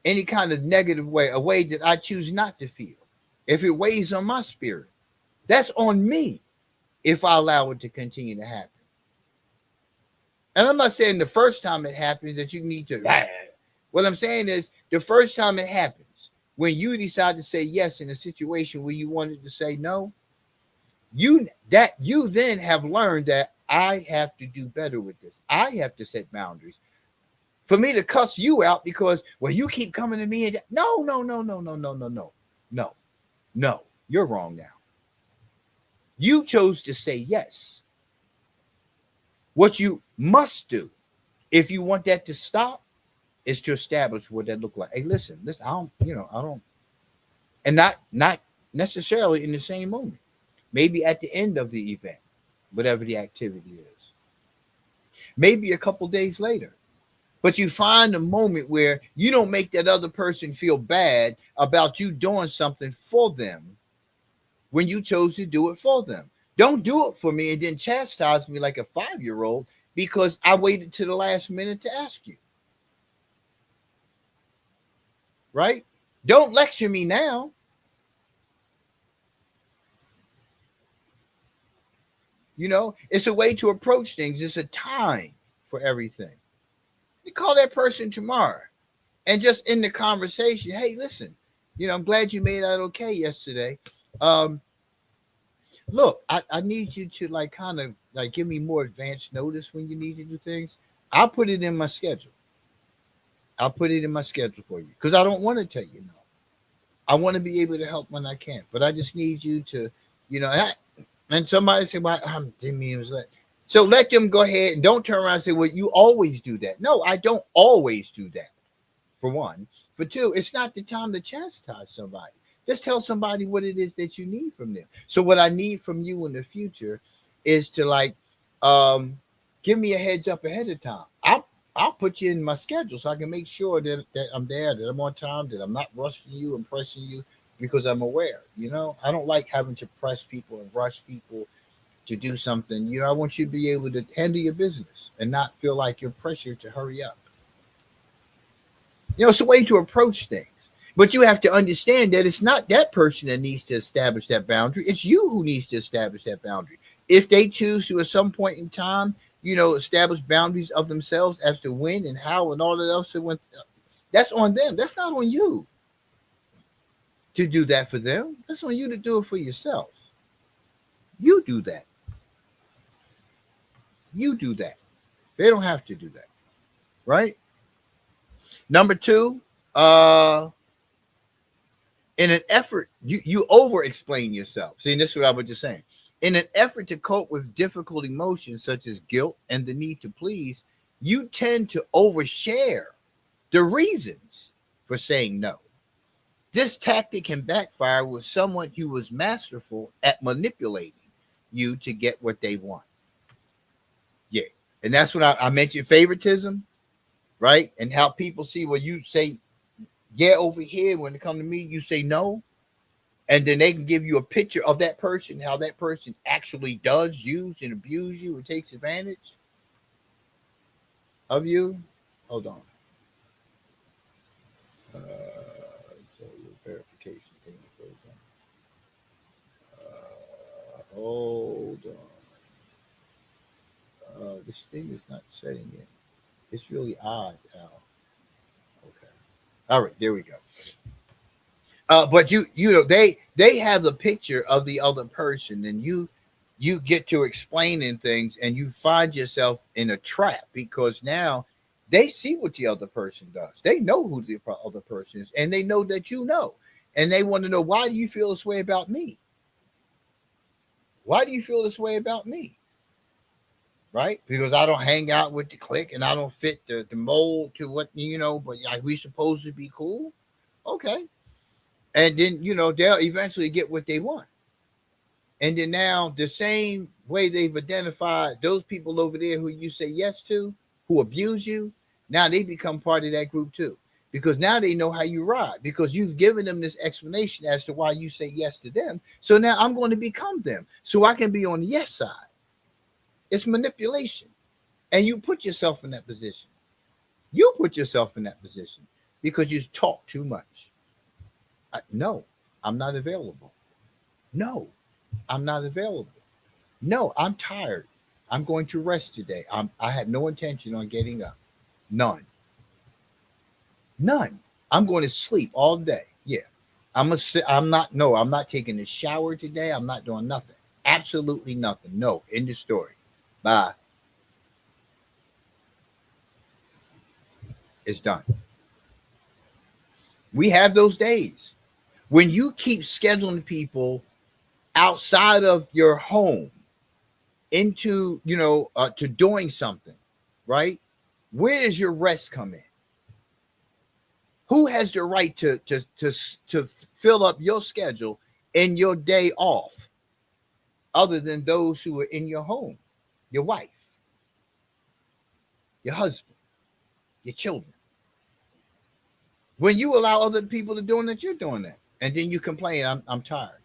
any kind of negative way, a way that I choose not to feel, if it weighs on my spirit, that's on me if I allow it to continue to happen. And I'm not saying the first time it happens that you need to. What I'm saying is the first time it happens, when you decide to say yes in a situation where you wanted to say no, you then have learned that I have to do better with this. I have to set boundaries. For me to cuss you out because, well, you keep coming to me and no. You're wrong now. You chose to say yes. What you must do, if you want that to stop, is to establish what that look like. Hey, listen, I don't, and not necessarily in the same moment. Maybe at the end of the event, whatever the activity is. Maybe a couple days later. But you find a moment where you don't make that other person feel bad about you doing something for them when you chose to do it for them. Don't do it for me and then chastise me like a 5-year-old because I waited to the last minute to ask you. Right? Don't lecture me now. It's a way to approach things. It's a time for everything. You call that person tomorrow and just in the conversation, hey, listen, I'm glad you made that okay yesterday. Look, I need you to kind of give me more advance notice when you need to do things. I'll put it in my schedule. I'll put it in my schedule for you because I don't want to tell you no. I want to be able to help when I can, but I just need you to, and somebody say, "Well, I didn't mean it was that." So let them go ahead and don't turn around and say, "Well, you always do that." No, I don't always do that. For one, for two, it's not the time to chastise somebody. Just tell somebody what it is that you need from them. So what I need from you in the future is to give me a heads up ahead of time. I'll put you in my schedule so I can make sure that I'm there, that I'm on time, that I'm not rushing you and pressing you because I'm aware. I don't like having to press people and rush people to do something. I want you to be able to handle your business and not feel like you're pressured to hurry up. It's a way to approach things. But you have to understand that it's not that person that needs to establish that boundary. It's you who needs to establish that boundary. If they choose to, at some point in time, establish boundaries of themselves as to when and how and all that else, that's on them. That's not on you to do that for them. That's on you to do it for yourself. You do that. You do that. They don't have to do that. Right? Number two, in an effort, you over explain yourself. See, this is what I was just saying. In an effort to cope with difficult emotions such as guilt and the need to please, you tend to overshare the reasons for saying no. This tactic can backfire with someone who was masterful at manipulating you to get what they want. Yeah. And that's what I mentioned, favoritism, right? And how people see when you say, yeah, over here, when it comes to me, you say no. And then they can give you a picture of that person, how that person actually does use and abuse you and takes advantage of you. Hold on. So your verification thing goes on. Hold on. This thing is not setting in. It's really odd, Al. Okay. All right, there we go. But they have the picture of the other person, and you get to explaining things, and you find yourself in a trap because now they see what the other person does. They know who the other person is, and they know that you know, and they want to know, why do you feel this way about me? Why do you feel this way about me? Right? Because I don't hang out with the clique and I don't fit the mold to what, but are we supposed to be cool? Okay. And then, they'll eventually get what they want. And then now the same way they've identified those people over there who you say yes to, who abuse you, now they become part of that group too. Because now they know how you ride, because you've given them this explanation as to why you say yes to them. So now I'm going to become them so I can be on the yes side. It's manipulation. And you put yourself in that position. You put yourself in that position because you talk too much. No, I'm not available. No, I'm not available. No, I'm tired. I'm going to rest today. I have no intention on getting up. None. None. I'm going to sleep all day. Yeah. I'm not taking a shower today. I'm not doing nothing. Absolutely nothing. No. End the story. Bye. It's done. We have those days when you keep scheduling people outside of your home into, to doing something, right? Where does your rest come in? Who has the right to fill up your schedule in your day off other than those who are in your home? Your wife, your husband, your children. When you allow other people to doing that, you're doing that. And then you complain, I'm tired.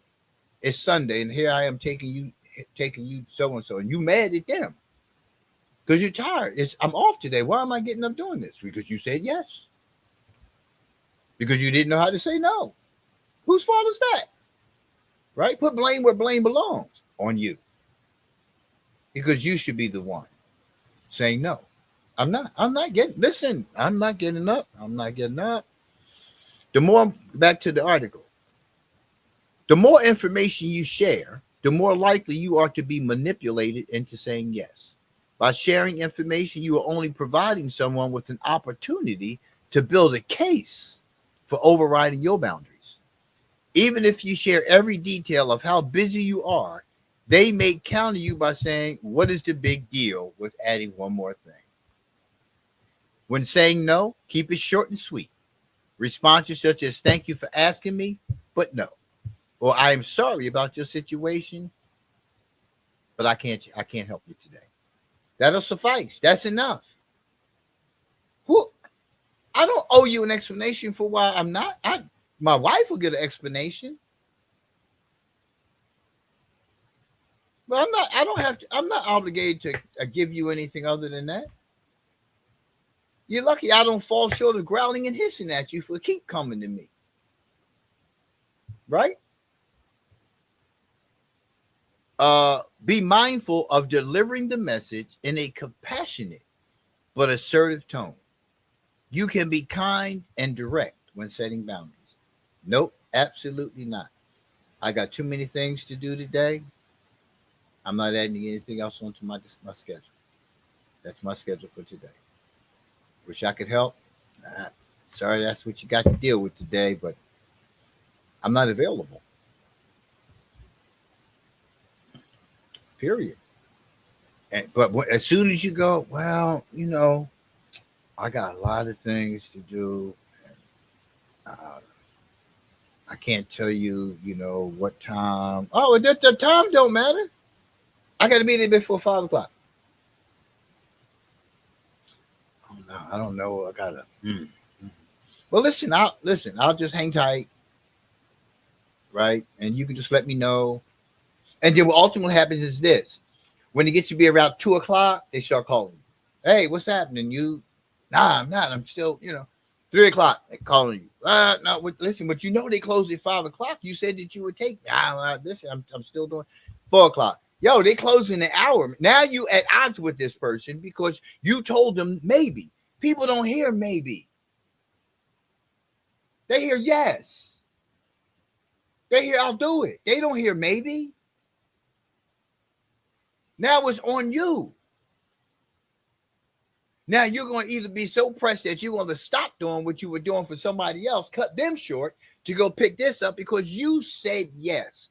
It's Sunday, and here I am taking you so-and-so, and you mad at them because you're tired. I'm off today. Why am I getting up doing this? Because you said yes. Because you didn't know how to say no. Whose fault is that? Right? Put blame where blame belongs, on you. Because you should be the one saying no. I'm not getting up. I'm not getting up. Back to the article. The more information you share, the more likely you are to be manipulated into saying yes. By sharing information, you are only providing someone with an opportunity to build a case for overriding your boundaries. Even if you share every detail of how busy you are, they may counter you by saying, what is the big deal with adding one more thing? When saying no, keep it short and sweet. Responses such as, thank you for asking me, but no. Or I am sorry about your situation, but I can't help you today. That'll suffice. That's enough. I don't owe you an explanation for why I'm not. My wife will get an explanation. But I'm not obligated to give you anything other than that. You're lucky I don't fall short of growling and hissing at you for keep coming to me. right? Be mindful of delivering the message in a compassionate but assertive tone. You can be kind and direct when setting boundaries. Nope, absolutely not. I got too many things to do today. I'm not adding anything else onto my schedule. That's my schedule for today. Wish I could help. Uh, Sorry, that's what you got to deal with today, but I'm not available. Period. But as soon as you go, well, I got a lot of things to do. Uh, I can't tell you, what time. Oh, the time don't matter. I got to be there before 5 o'clock. Oh no, I don't know. I gotta. Well, listen. I'll just hang tight, right? And you can just let me know. And then what ultimately happens is this: when it gets to be around 2 o'clock, they start calling you. Hey, what's happening? Nah, I'm not. I'm still, 3 o'clock. They calling you. No, listen, but they closed at 5 o'clock. You said that you would take me. Listen, I'm still doing 4 o'clock. Yo, they close in an hour. Now you at odds with this person because you told them maybe. People don't hear maybe. They hear yes. They hear I'll do it. They don't hear maybe. Now it's on you. Now you're going to either be so pressed that you're going to stop doing what you were doing for somebody else, cut them short to go pick this up because you said yes.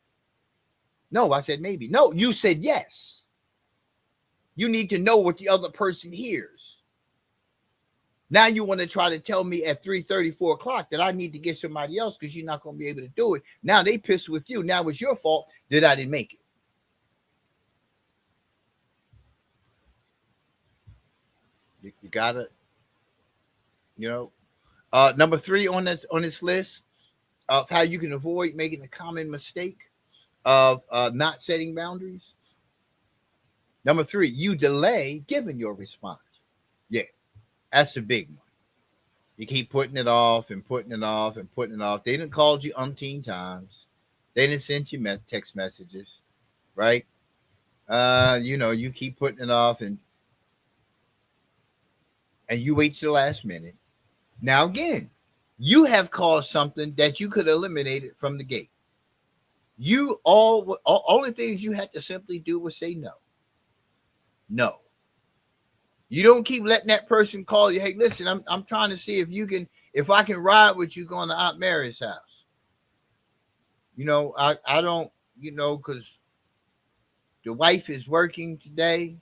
No, I said maybe. No, you said yes. You need to know what the other person hears. Now you want to try to tell me at 3:30, 4 o'clock that I need to get somebody else because you're not going to be able to do it. Now they pissed with you. Now it's your fault that I didn't make it. You gotta, number 3 on this list of how you can avoid making a common mistake of not setting boundaries. Number 3, you delay giving your response. Yeah, that's the big one. You keep putting it off and putting it off and putting it off. They didn't call you umpteen times. They didn't send you text messages, right? You keep putting it off and you wait to the last minute. Now again, you have caused something that you could eliminate it from the gate. You only things you had to simply do was say no. No. You don't keep letting that person call you. Hey, listen, I'm trying to see if I can ride with you going to Aunt Mary's house. I don't, because the wife is working today.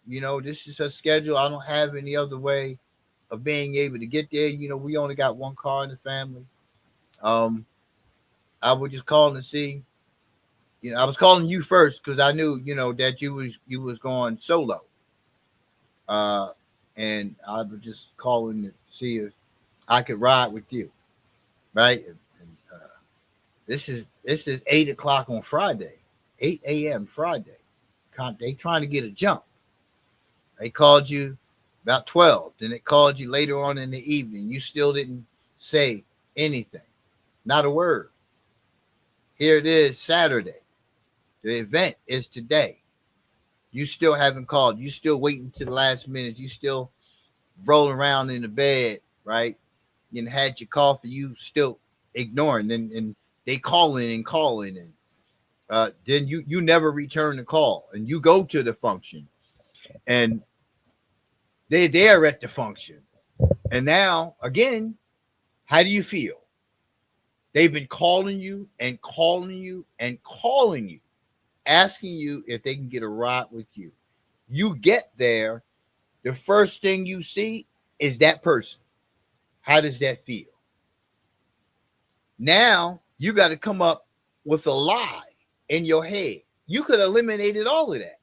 This is her schedule. I don't have any other way of being able to get there. We only got one car in the family. I would just call and see. I was calling you first because I knew, that you was going solo. And I was just calling to see if I could ride with you, right? And, this is 8 o'clock on Friday, 8 a.m. Friday. They trying to get a jump. They called you about 12. Then they called you later on in the evening. You still didn't say anything, not a word. Here it is, Saturday. The event is today. You still haven't called. You still waiting to the last minute. You still rolling around in the bed, right? You had your coffee. You still ignoring, and they calling and then you never return the call, and you go to the function, and they're there at the function, and now again, how do you feel? They've been calling you and calling you and calling you, asking you if they can get a ride with you. You get there, the first thing you see is that person. How does that feel? Now you got to come up with a lie in your head. You could have eliminated all of that.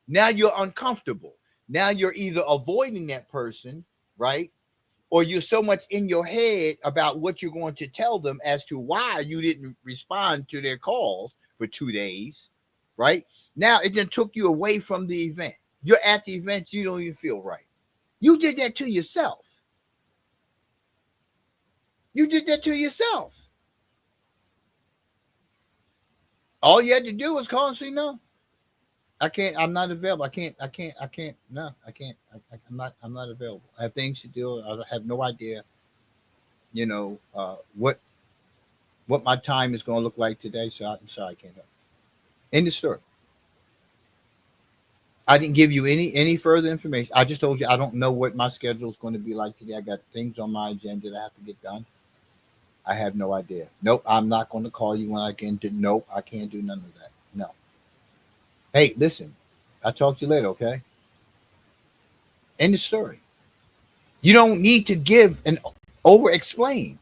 Now you're uncomfortable. Now you're either avoiding that person, right? Or you're so much in your head about what you're going to tell them as to why you didn't respond to their calls for 2 days, right? Now it just took you away from the event. You're at the event, you don't even feel right. You did that to yourself. You did that to yourself. All you had to do was call and say no. I can't. I'm not available. I can't. No, I can't. I'm not available. I have things to do. I have no idea. What my time is going to look like today. So I'm sorry, I can't help. End of story. I didn't give you any further information. I just told you I don't know what my schedule is going to be like today. I got things on my agenda that I have to get done. I have no idea. Nope, I'm not going to call you when I can do. Nope, I can't do none of that. No. Hey, listen, I'll talk to you later, okay? End of story. You don't need to give and over explain.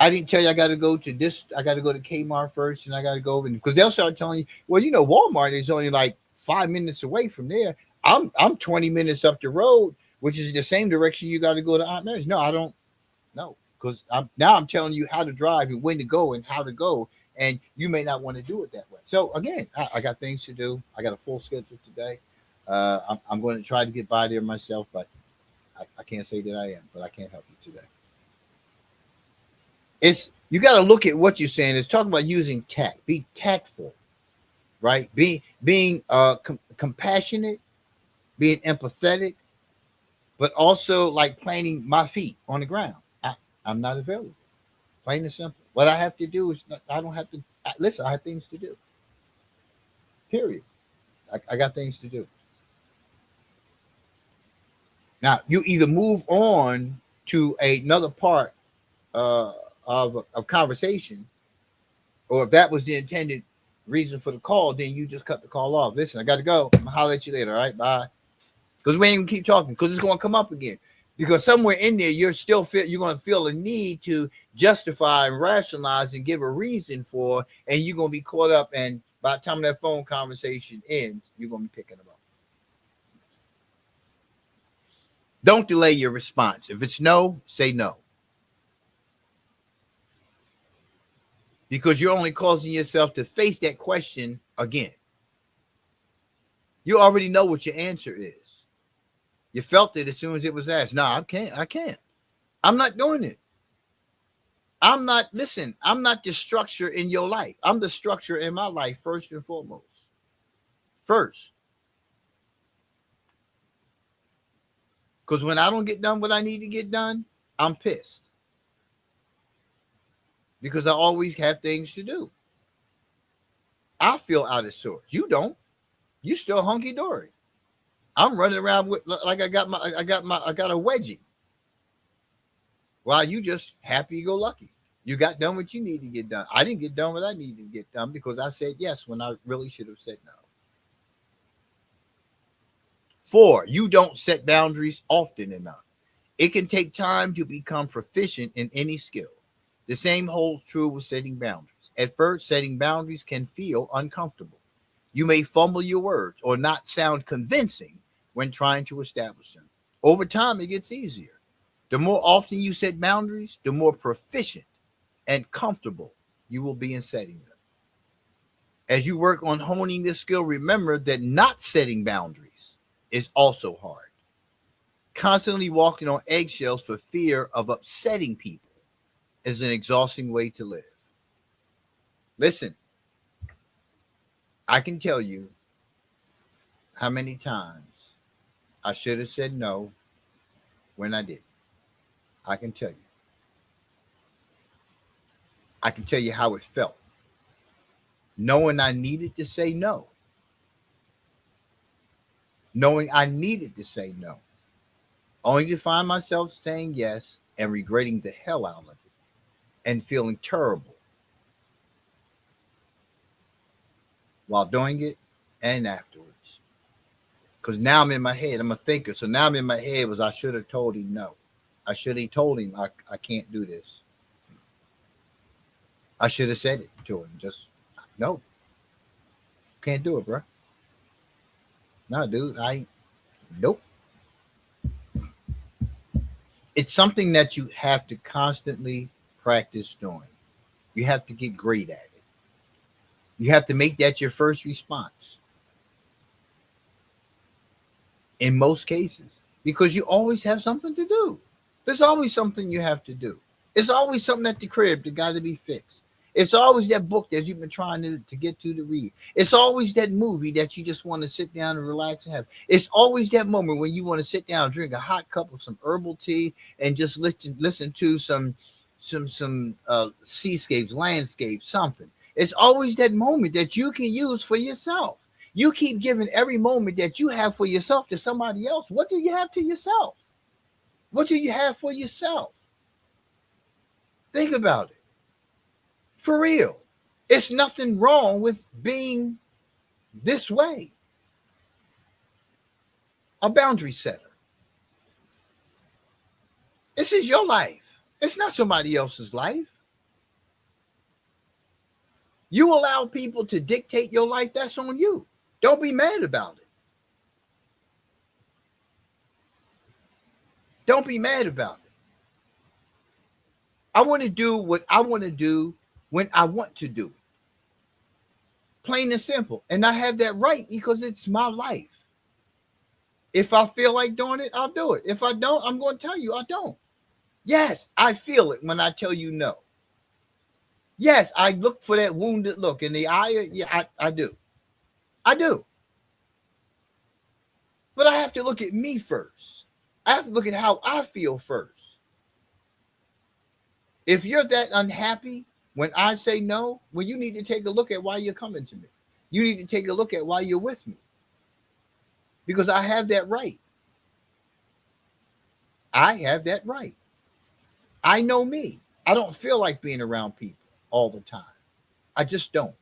I didn't tell you I got to go to this. I got to go to Kmart first, and I got to go over because they'll start telling you. Well, Walmart is only like 5 minutes away from there. I'm 20 minutes up the road, which is the same direction you got to go to Aunt Mary's. No, I don't know because I'm telling you how to drive and when to go and how to go, and you may not want to do it that way. So again, I got things to do. I got a full schedule today. I'm going to try to get by there myself, but I can't say that I am. But I can't help you today. It's you got to look at what you're saying. It's talking about using tact. Be tactful, right? Being compassionate, being empathetic, but also like planting my feet on the ground. I'm not available. Plain and simple. What I have to do is I don't have to listen. I have things to do. Period. I got things to do. Now you either move on to another part of conversation, or if that was the intended reason for the call, then you just cut the call off. Listen, I got to go. I'm gonna holler at you later. All right, bye. Because we ain't gonna keep talking because it's gonna come up again. Because somewhere in there, you're gonna feel a need to justify and rationalize and give a reason for, and you're gonna be caught up. And by the time that phone conversation ends, you're gonna be picking them up. Don't delay your response. If it's no, say no. Because you're only causing yourself to face that question again. You already know what your answer is. You felt it as soon as it was asked. No, I can't. I'm not doing it. I'm not the structure in your life. I'm the structure in my life first and foremost. First. Because when I don't get done what I need to get done, I'm pissed. Because I always have things to do. I feel out of sorts. You don't. You still hunky dory. I'm running around with like I got a wedgie. While you just happy go lucky. You got done what you need to get done. I didn't get done what I needed to get done because I said yes when I really should have said no. 4, you don't set boundaries often enough. It can take time to become proficient in any skill. The same holds true with setting boundaries. At first, setting boundaries can feel uncomfortable. You may fumble your words or not sound convincing when trying to establish them. Over time, it gets easier. The more often you set boundaries, the more proficient and comfortable you will be in setting them. As you work on honing this skill, remember that not setting boundaries is also hard. Constantly walking on eggshells for fear of upsetting people is an exhausting way to live. Listen, I can tell you how many times I should have said no when I did. I can tell you. I can tell you how it felt. Knowing I needed to say no. Knowing I needed to say no. Only to find myself saying yes and regretting the hell out of it and feeling terrible while doing it and afterwards. Because now I'm in my head. I'm a thinker. So now I'm in my head was I should have told him no. I should have told him I can't do this. I should have said it to him. Just no. Can't do it, bro. No, dude. Nope. It's something that you have to constantly practice doing. You have to get great at it. You have to make that your first response. In most cases, because you always have something to do. There's always something you have to do. It's always something at the crib that got to be fixed. It's always that book that you've been trying to get to read. It's always that movie that you just want to sit down and relax and have. It's always that moment when you want to sit down, drink a hot cup of some herbal tea, and just listen to some seascapes, landscapes, something. It's always that moment that you can use for yourself. You keep giving every moment that you have for yourself to somebody else. What do you have to yourself? What do you have for yourself? Think about it. For real. It's nothing wrong with being this way. A boundary setter. This is your life. It's not somebody else's life. You allow people to dictate your life, that's on you. Don't be mad about it. Don't be mad about it. I want to do what I want to do when I want to do it. Plain and simple. And I have that right because it's my life. If I feel like doing it, I'll do it. If I don't, I'm going to tell you I don't. Yes, I feel it when I tell you no. Yes, I look for that wounded look in the eye. Yeah, I do. I do. But I have to look at me first. I have to look at how I feel first. If you're that unhappy when I say no, well, you need to take a look at why you're coming to me. You need to take a look at why you're with me. Because I have that right. I have that right. I know me. I don't feel like being around people all the time. I just don't.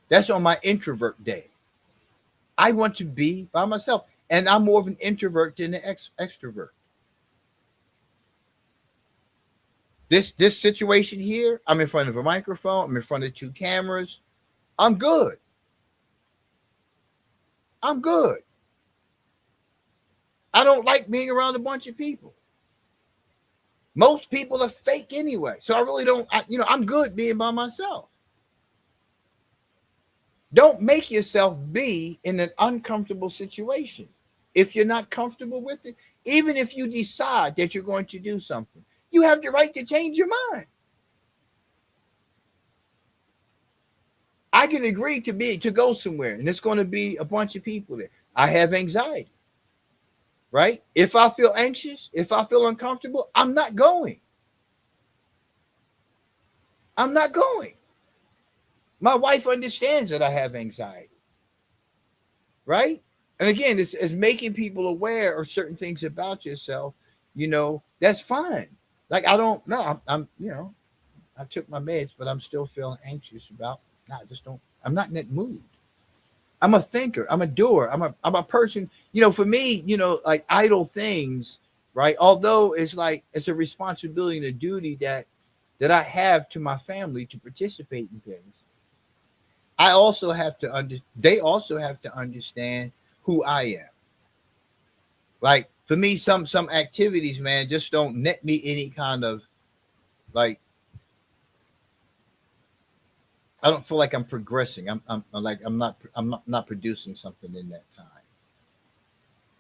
That's on my introvert day. I want to be by myself. And I'm more of an introvert than an extrovert. This situation here, I'm in front of a microphone, I'm in front of two cameras. I'm good. I'm good. I don't like being around a bunch of people. Most people are fake anyway. So I really don't, I'm good being by myself. Don't make yourself be in an uncomfortable situation. If you're not comfortable with it, even if you decide that you're going to do something, you have the right to change your mind. I can agree to go somewhere and it's going to be a bunch of people there. I have anxiety, right? If I feel anxious, if I feel uncomfortable, I'm not going. I'm not going. My wife understands that I have anxiety, right? And again, it's making people aware of certain things about yourself. That's fine. Like I don't know. I'm I took my meds, but I'm still feeling anxious about. No, I just don't. I'm not in that mood. I'm a thinker. I'm a doer. I'm a person. For me, like idle things, right? Although it's like it's a responsibility and a duty that I have to my family to participate in things. I also have to They also have to understand who I am. Like for me, some activities, man, just don't net me any kind of like. I don't feel like I'm progressing. I'm like I'm not producing something in that time.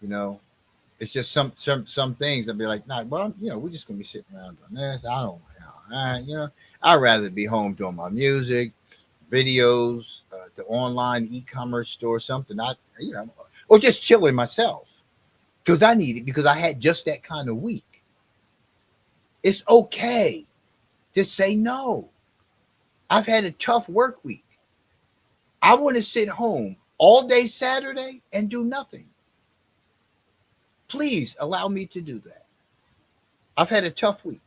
You know, it's just some things I'll be like, nah, well, we're just gonna be sitting around doing this. I don't, I'd rather be home doing my music, videos, the online e-commerce store, something. Or just chilling myself because I need it because I had just that kind of week. It's okay to say no. I've had a tough work week. I want to sit home all day Saturday and do nothing. Please allow me to do that. I've had a tough week.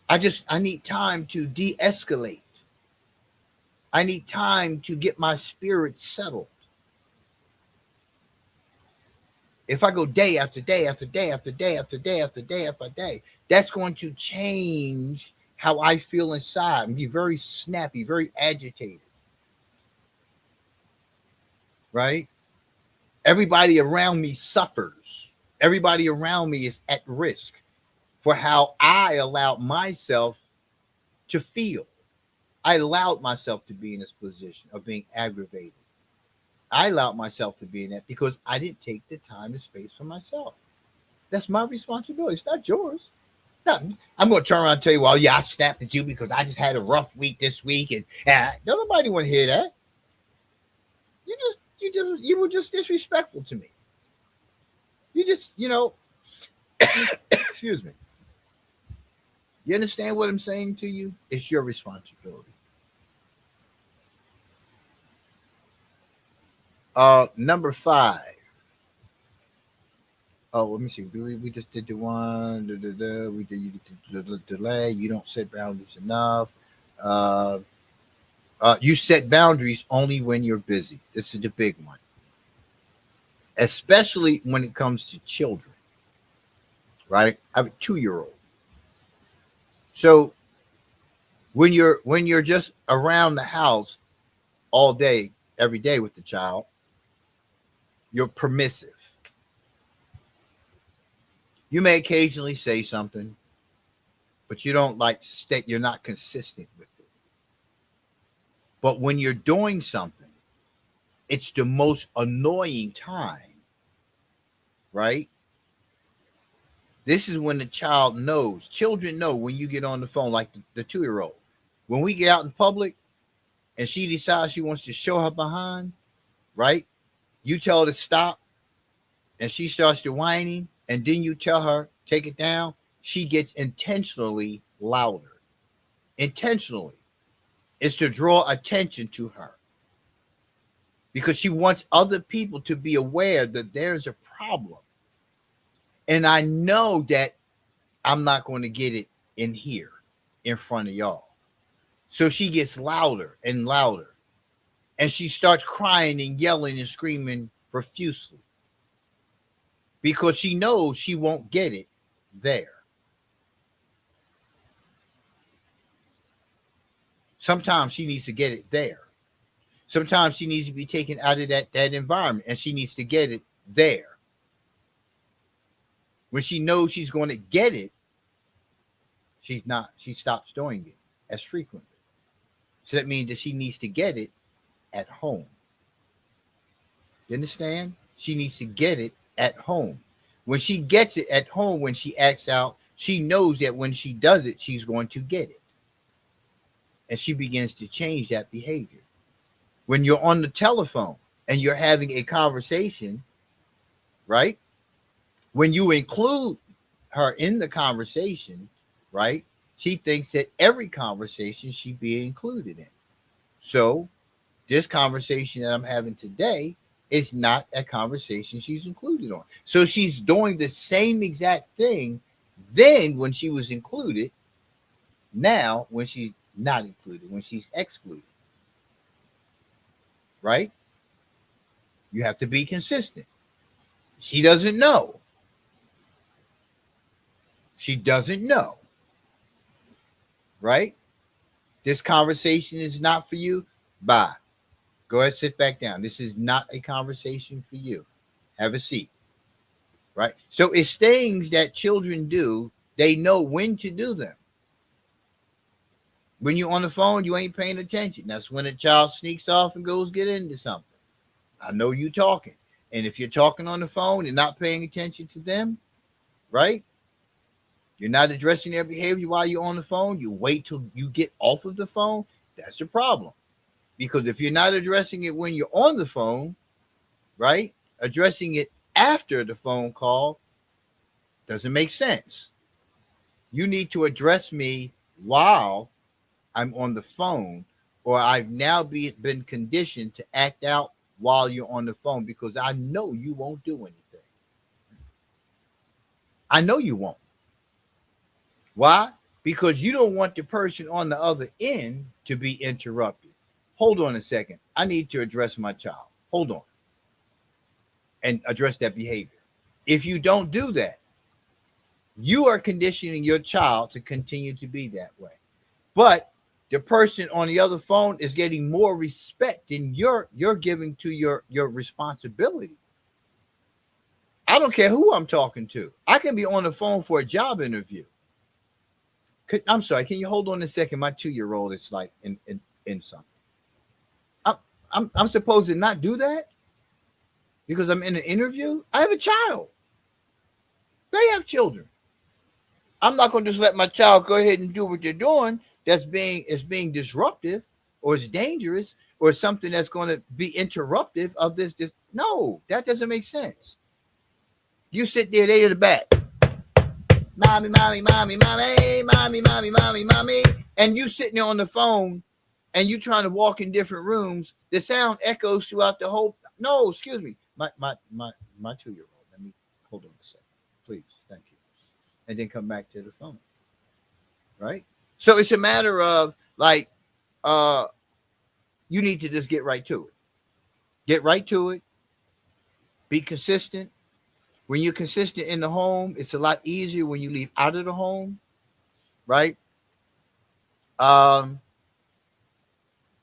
I need time to de-escalate. I need time to get my spirit settled. If I go day after day after day after day after day after day after day, that's going to change how I feel inside and be very snappy, very agitated. Right? Everybody around me suffers. Everybody around me is at risk for how I allowed myself to feel. I allowed myself to be in this position of being aggravated. I allowed myself to be in that because I didn't take the time and space for myself. That's my responsibility. It's not yours. No, I'm going to turn around and tell you, well, yeah, I snapped at you because I just had a rough week this week, and don't nobody want to hear that. You were just disrespectful to me. You just, excuse me. You understand what I'm saying to you? It's your responsibility. Number 5. Oh, let me see. We just did the one. We did the delay. You don't set boundaries enough. Uh, you set boundaries only when you're busy. This is the big one, especially when it comes to children. Right? I have a 2-year-old. So when you're just around the house all day, every day with the child, you're permissive. You may occasionally say something, but you don't like state. You're not consistent with it. But when you're doing something, it's the most annoying time, right? This is when the child knows. Children know when you get on the phone, like the 2-year-old. When we get out in public and she decides she wants to show her behind, right? You tell her to stop and she starts to whining, and then you tell her, take it down. She gets intentionally louder. Intentionally. It's to draw attention to her because she wants other people to be aware that there's a problem. And I know that I'm not going to get it in here in front of y'all. So she gets louder and louder. And she starts crying and yelling and screaming profusely because she knows she won't get it there. Sometimes she needs to get it there. Sometimes she needs to be taken out of that environment, and she needs to get it there. When she knows she's going to get it, she stops doing it as frequently. So that means that she needs to get it at home. You understand? She needs to get it at home. When she gets it at home, when she acts out, she knows that when she does it, she's going to get it. And she begins to change that behavior. When you're on the telephone and you're having a conversation, right? When you include her in the conversation, right? She thinks that every conversation should be included in. So this conversation that I'm having today is not a conversation she's included on. So she's doing the same exact thing then when she was included, now when she's not included, when she's excluded. Right? You have to be consistent. She doesn't know. She doesn't know. Right? This conversation is not for you. Bye. Go ahead, sit back down. This is not a conversation for you. Have a seat. Right? So it's things that children do. They know when to do them. When you're on the phone, you ain't paying attention. That's when a child sneaks off and goes get into something. I know you talking. And if you're talking on the phone and not paying attention to them, right? You're not addressing their behavior while you're on the phone. You wait till you get off of the phone. That's a problem. Because if you're not addressing it when you're on the phone, right? Addressing it after the phone call doesn't make sense. You need to address me while I'm on the phone, or I've now been conditioned to act out while you're on the phone because I know you won't do anything. I know you won't. Why? Because you don't want the person on the other end to be interrupted. Hold on a second. I need to address my child. Hold on. And address that behavior. If you don't do that, you are conditioning your child to continue to be that way. But the person on the other phone is getting more respect than you're giving to your responsibility. I don't care who I'm talking to. I can be on the phone for a job interview. I'm sorry. Can you hold on a second? My 2-year-old is like in something. I'm supposed to not do that because I'm in an interview. I have a child. They have children. I'm not going to just let my child go ahead and do what they're doing. That's being disruptive, or it's dangerous, or something that's going to be interruptive of this. No, that doesn't make sense. You sit there, they in the back, mommy, mommy, mommy, mommy, mommy, mommy, mommy, mommy, and you sitting there on the phone, and you trying to walk in different rooms. The sound echoes throughout the whole. No, excuse me, my 2-year-old. Let me hold on a second, please, thank you, and then come back to the phone. Right. So it's a matter of like, uh, you need to just get right to it. Get right to it. Be consistent. When you're consistent in the home, it's a lot easier when you leave out of the home, right? Um,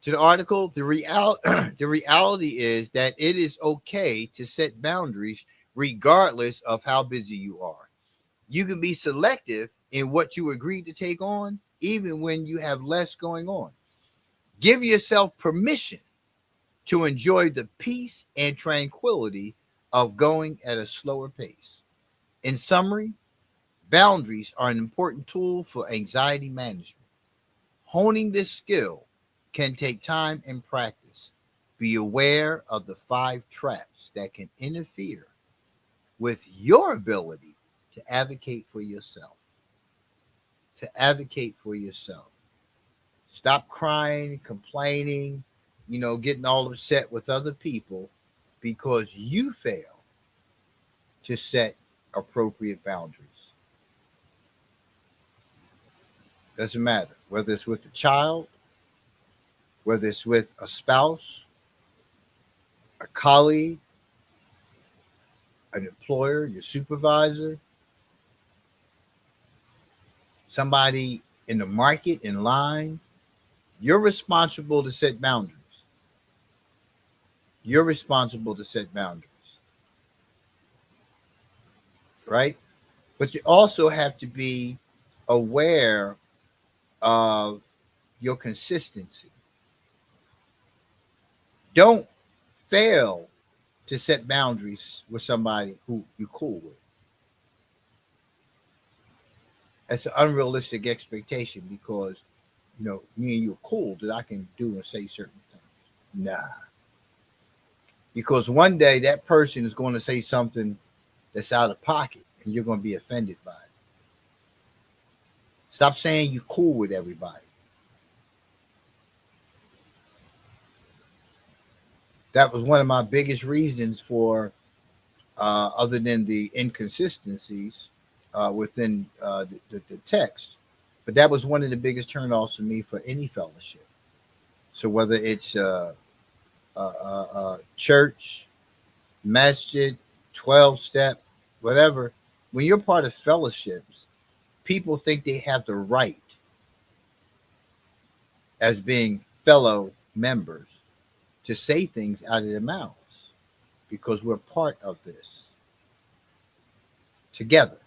to the article, the reality is that it is okay to set boundaries regardless of how busy you are. You can be selective in what you agree to take on, even when you have less going on. Give yourself permission to enjoy the peace and tranquility of going at a slower pace. In summary, boundaries are an important tool for anxiety management. Honing this skill can take time and practice. Be aware of the 5 traps that can interfere with your ability to advocate for yourself. To advocate for yourself. Stop crying, complaining, getting all upset with other people because you fail to set appropriate boundaries. Doesn't matter whether it's with a child, whether it's with a spouse, a colleague, an employer, your supervisor, somebody in the market, in line. You're responsible to set boundaries. You're responsible to set boundaries, right? But you also have to be aware of your consistency. Don't fail to set boundaries with somebody who you're cool with. That's an unrealistic expectation because, me and you are cool that I can do and say certain things. Nah. Because one day that person is going to say something that's out of pocket and you're going to be offended by it. Stop saying you're cool with everybody. That was one of my biggest reasons for, other than the inconsistencies within the text, but that was one of the biggest turnoffs for me for any fellowship. So whether it's church, masjid, 12 step, whatever, when you're part of fellowships, people think they have the right as being fellow members to say things out of their mouths because we're part of this together.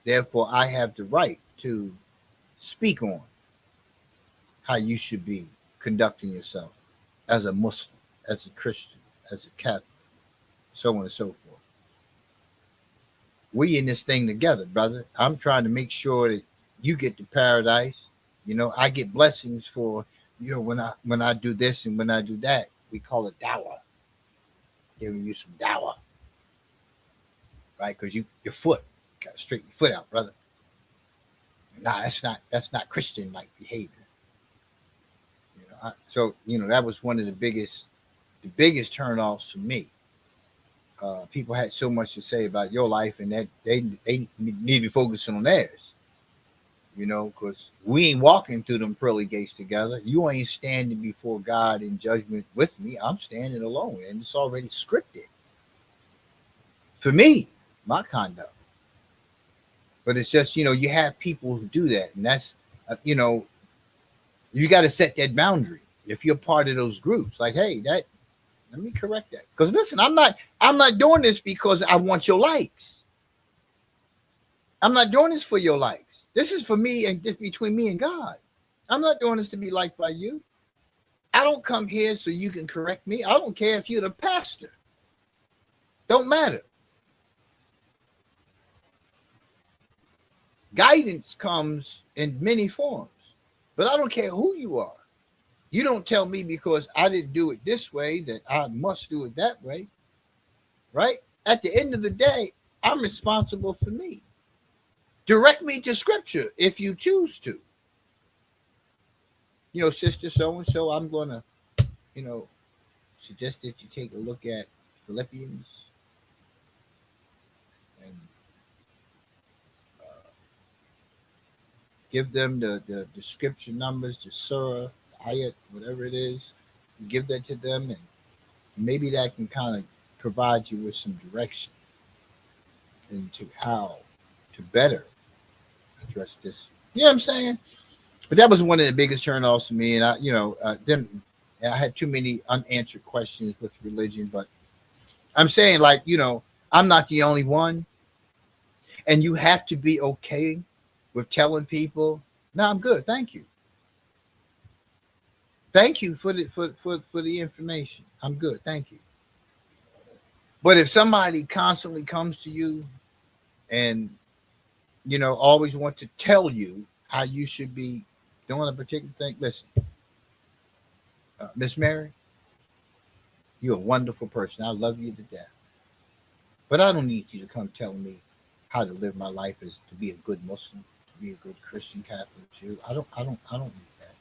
Therefore, I have the right to speak on how you should be conducting yourself as a Muslim, as a Christian, as a Catholic, so on and so forth. We in this thing together, brother. I'm trying to make sure that you get to paradise. I get blessings for, when I do this and when I do that. We call it dawah. Giving you some dawah. Right? Because your foot, gotta straighten your foot out, brother. Nah, that's not Christian like behavior. So that was one of the biggest turnoffs for me. People had so much to say about your life, and that they need to be focusing on theirs. Because we ain't walking through them pearly gates together. You ain't standing before God in judgment with me. I'm standing alone, and it's already scripted for me, my conduct. But it's just you have people who do that, and that's you got to set that boundary if you're part of those groups. Like, hey, let me correct that. Because listen, I'm not doing this because I want your likes. I'm not doing this for your likes. This is for me and just between me and God. I'm not doing this to be liked by you. I don't come here so you can correct me. I don't care if you're the pastor. Don't matter. Guidance comes in many forms, but I don't care who you are. You don't tell me because I didn't do it this way that I must do it that way, right? At the end of the day, I'm responsible for me. Direct me to scripture if you choose to. Sister so and so, I'm going to, you know, suggest that you take a look at Philippians and give them the scripture numbers, the surah, the ayat, whatever it is. You give that to them, and maybe that can kind of provide you with some direction into how to better address this. You know what I'm saying? But that was one of the biggest turnoffs for me, and then I had too many unanswered questions with religion. But I'm saying, like, I'm not the only one, and you have to be okay with telling people, "No, I'm good, thank you. Thank you for the information. I'm good, thank you." But if somebody constantly comes to you and always want to tell you how you should be doing a particular thing, listen, Miss Mary, you're a wonderful person. I love you to death. But I don't need you to come tell me how to live my life as to be a good Muslim, to be a good Christian, Catholic, Jew. I don't need that.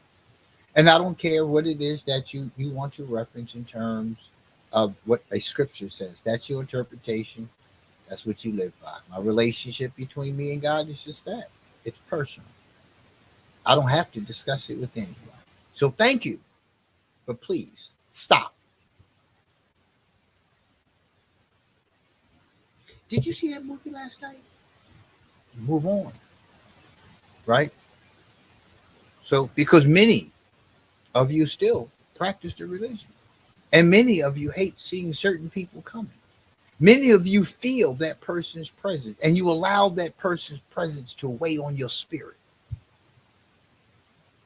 And I don't care what it is that you want to reference in terms of what a scripture says. That's your interpretation. That's what you live by. My relationship between me and God is just that. It's personal. I don't have to discuss it with anyone. So thank you. But please stop. Did you see that movie last night? Move on. Right? So, because many of you still practice the religion, and many of you hate seeing certain people coming. Many of you feel that person's presence, and you allow that person's presence to weigh on your spirit.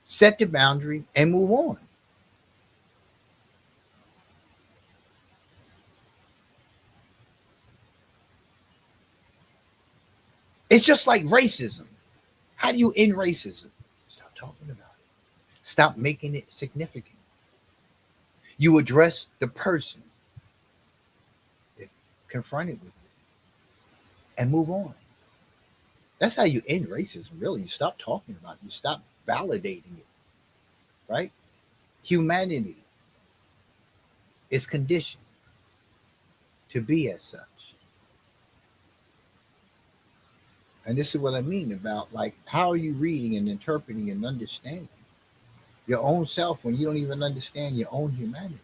Set the boundary and move on. It's just like racism. How do you end racism? Stop talking about it. Stop making it significant. You address the person if confronted with it and move on. That's how you end racism, really. You stop talking about it. You stop validating it, right? Humanity is conditioned to be as such. And this is what I mean about, like, how are you reading and interpreting and understanding your own self when you don't even understand your own humanity?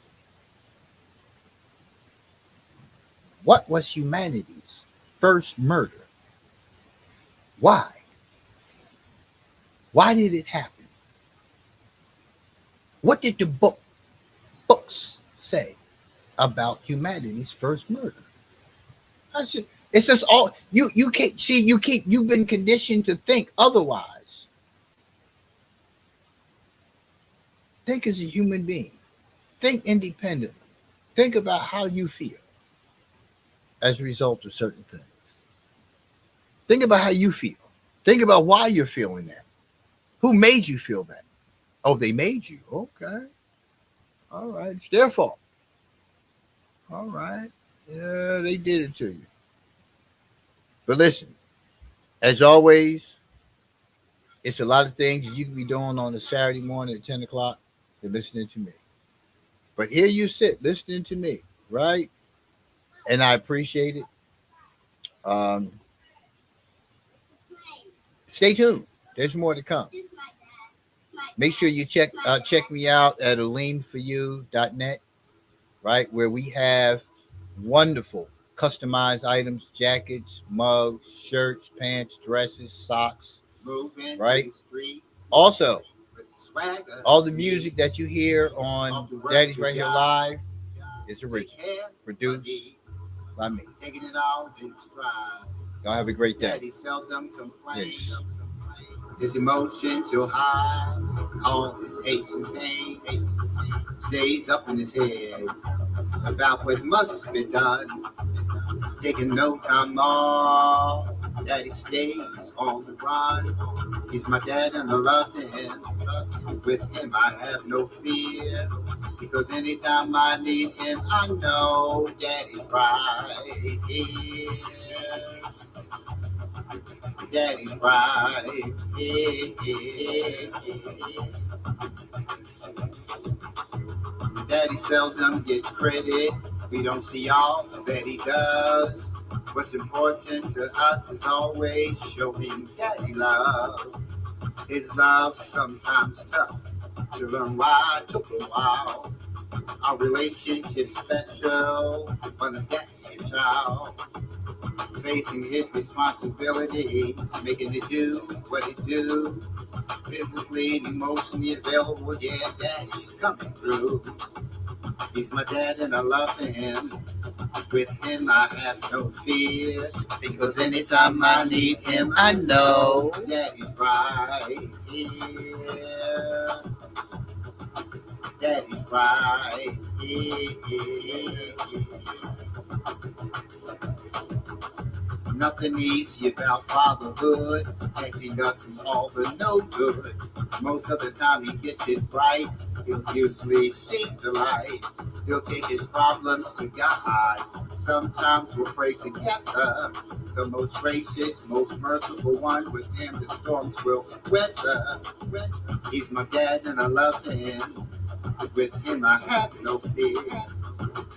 What was humanity's first murder? Why? Why did it happen? What did the books say about humanity's first murder? I said, it's just all you can't see. You've been conditioned to think otherwise. Think as a human being. Think independently. Think about how you feel as a result of certain things. Think about how you feel. Think about why you're feeling that. Who made you feel that? Oh, they made you. Okay. All right. It's their fault. All right. Yeah, they did it to you. But listen, as always, it's a lot of things you can be doing on a Saturday morning at 10 o'clock than listening to me. But here you sit listening to me, right? And I appreciate it. Um, Stay tuned. There's more to come. Make sure you check me out at aleemforyou.net, right? Where we have wonderful customized items, jackets, mugs, shirts, pants, dresses, socks, right? Also, all the music that you hear on Daddy's Right Here Live is original, produced by me. Y'all have a great day. Yes. His emotions so high, all his aches and pains stays up in his head about what must be done, taking no time off Daddy stays on the run. He's my dad and I love him. With him I have no fear. Because anytime I need him, I know Daddy's right here. Daddy's right here. Daddy seldom gets credit. We don't see all that he does. What's important to us is always showing Daddy love. His love sometimes tough to learn why it took a while. Our relationship special, fun of daddy and child. Facing his responsibilities, making it do what it do. Physically and emotionally available, yeah, daddy's coming through. He's my dad and I love him. With him I have no fear. Because anytime I need him, I know Daddy's right here. Daddy's right here. Nothing easy about fatherhood, protecting us from all the no good. Most of the time he gets it right. He'll usually see the light. He'll take his problems to God. Sometimes we'll pray together. The most gracious, most merciful one. With him the storms will weather. He's my dad and I love him. With him I have no fear.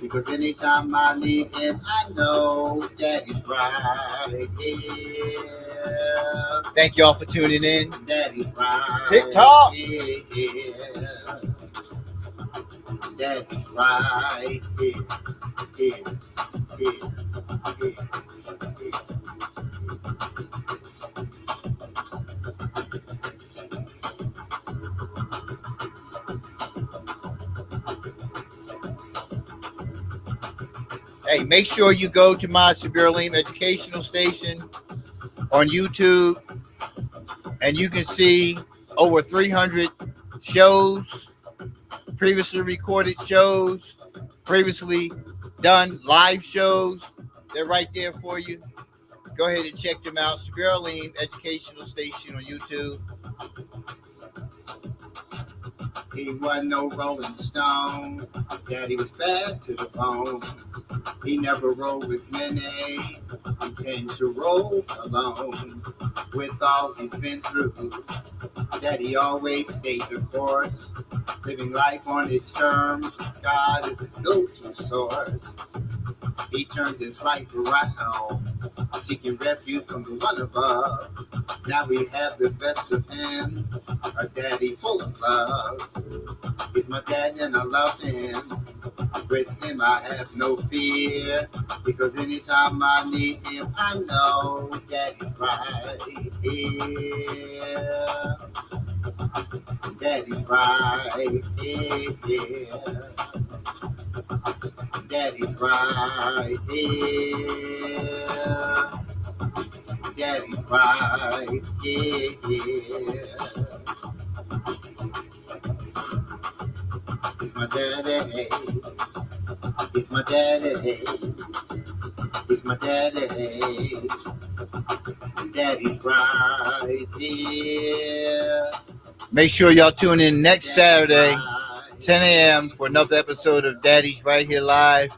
Because anytime I need him, I know Daddy's right here. Thank you all for tuning in. Daddy's right TikTok. here. Daddy's right here. Here. Hey, make sure you go to my Severe Lame Educational Station on YouTube, and you can see over 300 shows, previously recorded shows, previously done live shows. They're right there for you. Go ahead and check them out. Severe Lame Educational Station on YouTube. He wasn't no Rolling Stone. Daddy was bad to the bone. He never rolled with many. He tends to roll alone. With all he's been through, Daddy always stayed the course. Living life on its terms. God is his go-to source. He turned his life around, seeking refuge from the one above. Now we have the best of him, a daddy full of love. He's my dad and I love him. With him I have no fear, because anytime I need him, I know Daddy's right here. Daddy's right here. Daddy's right here. Daddy's right here. He's my daddy. He's my daddy. He's my daddy. Daddy's right here. Make sure y'all tune in next Saturday, 10 a.m. for another episode of Daddy's Right Here Live.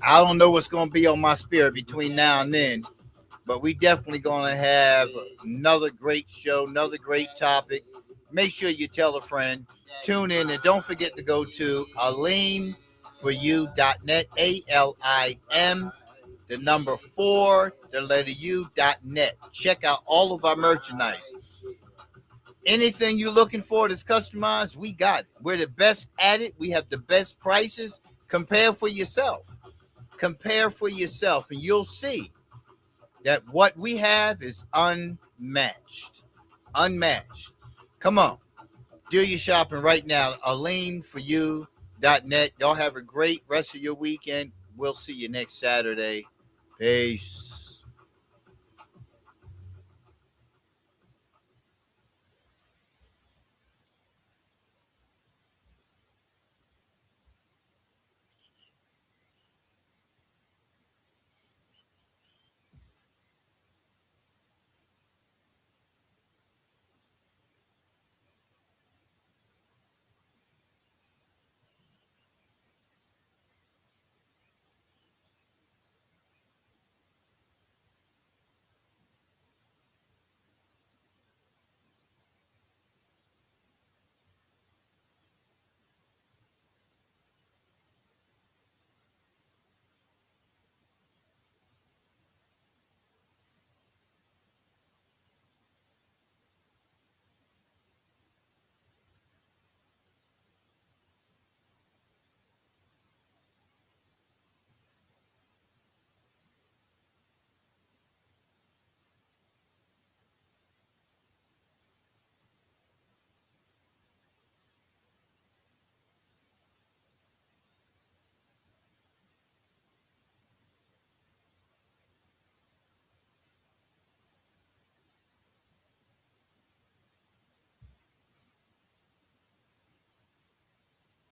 I don't know what's going to be on my spirit between now and then, but we definitely going to have another great show, another great topic. Make sure you tell a friend. Tune in, and don't forget to go to alimforyou.net, ALIM, the number 4, the letter U.net. Check out all of our merchandise. Anything you're looking for that's customized, we got it. We're the best at it. We have the best prices. Compare for yourself. Compare for yourself, and you'll see that what we have is unmatched. Unmatched. Come on. Do your shopping right now. alimforyou.net. Y'all have a great rest of your weekend. We'll see you next Saturday. Peace.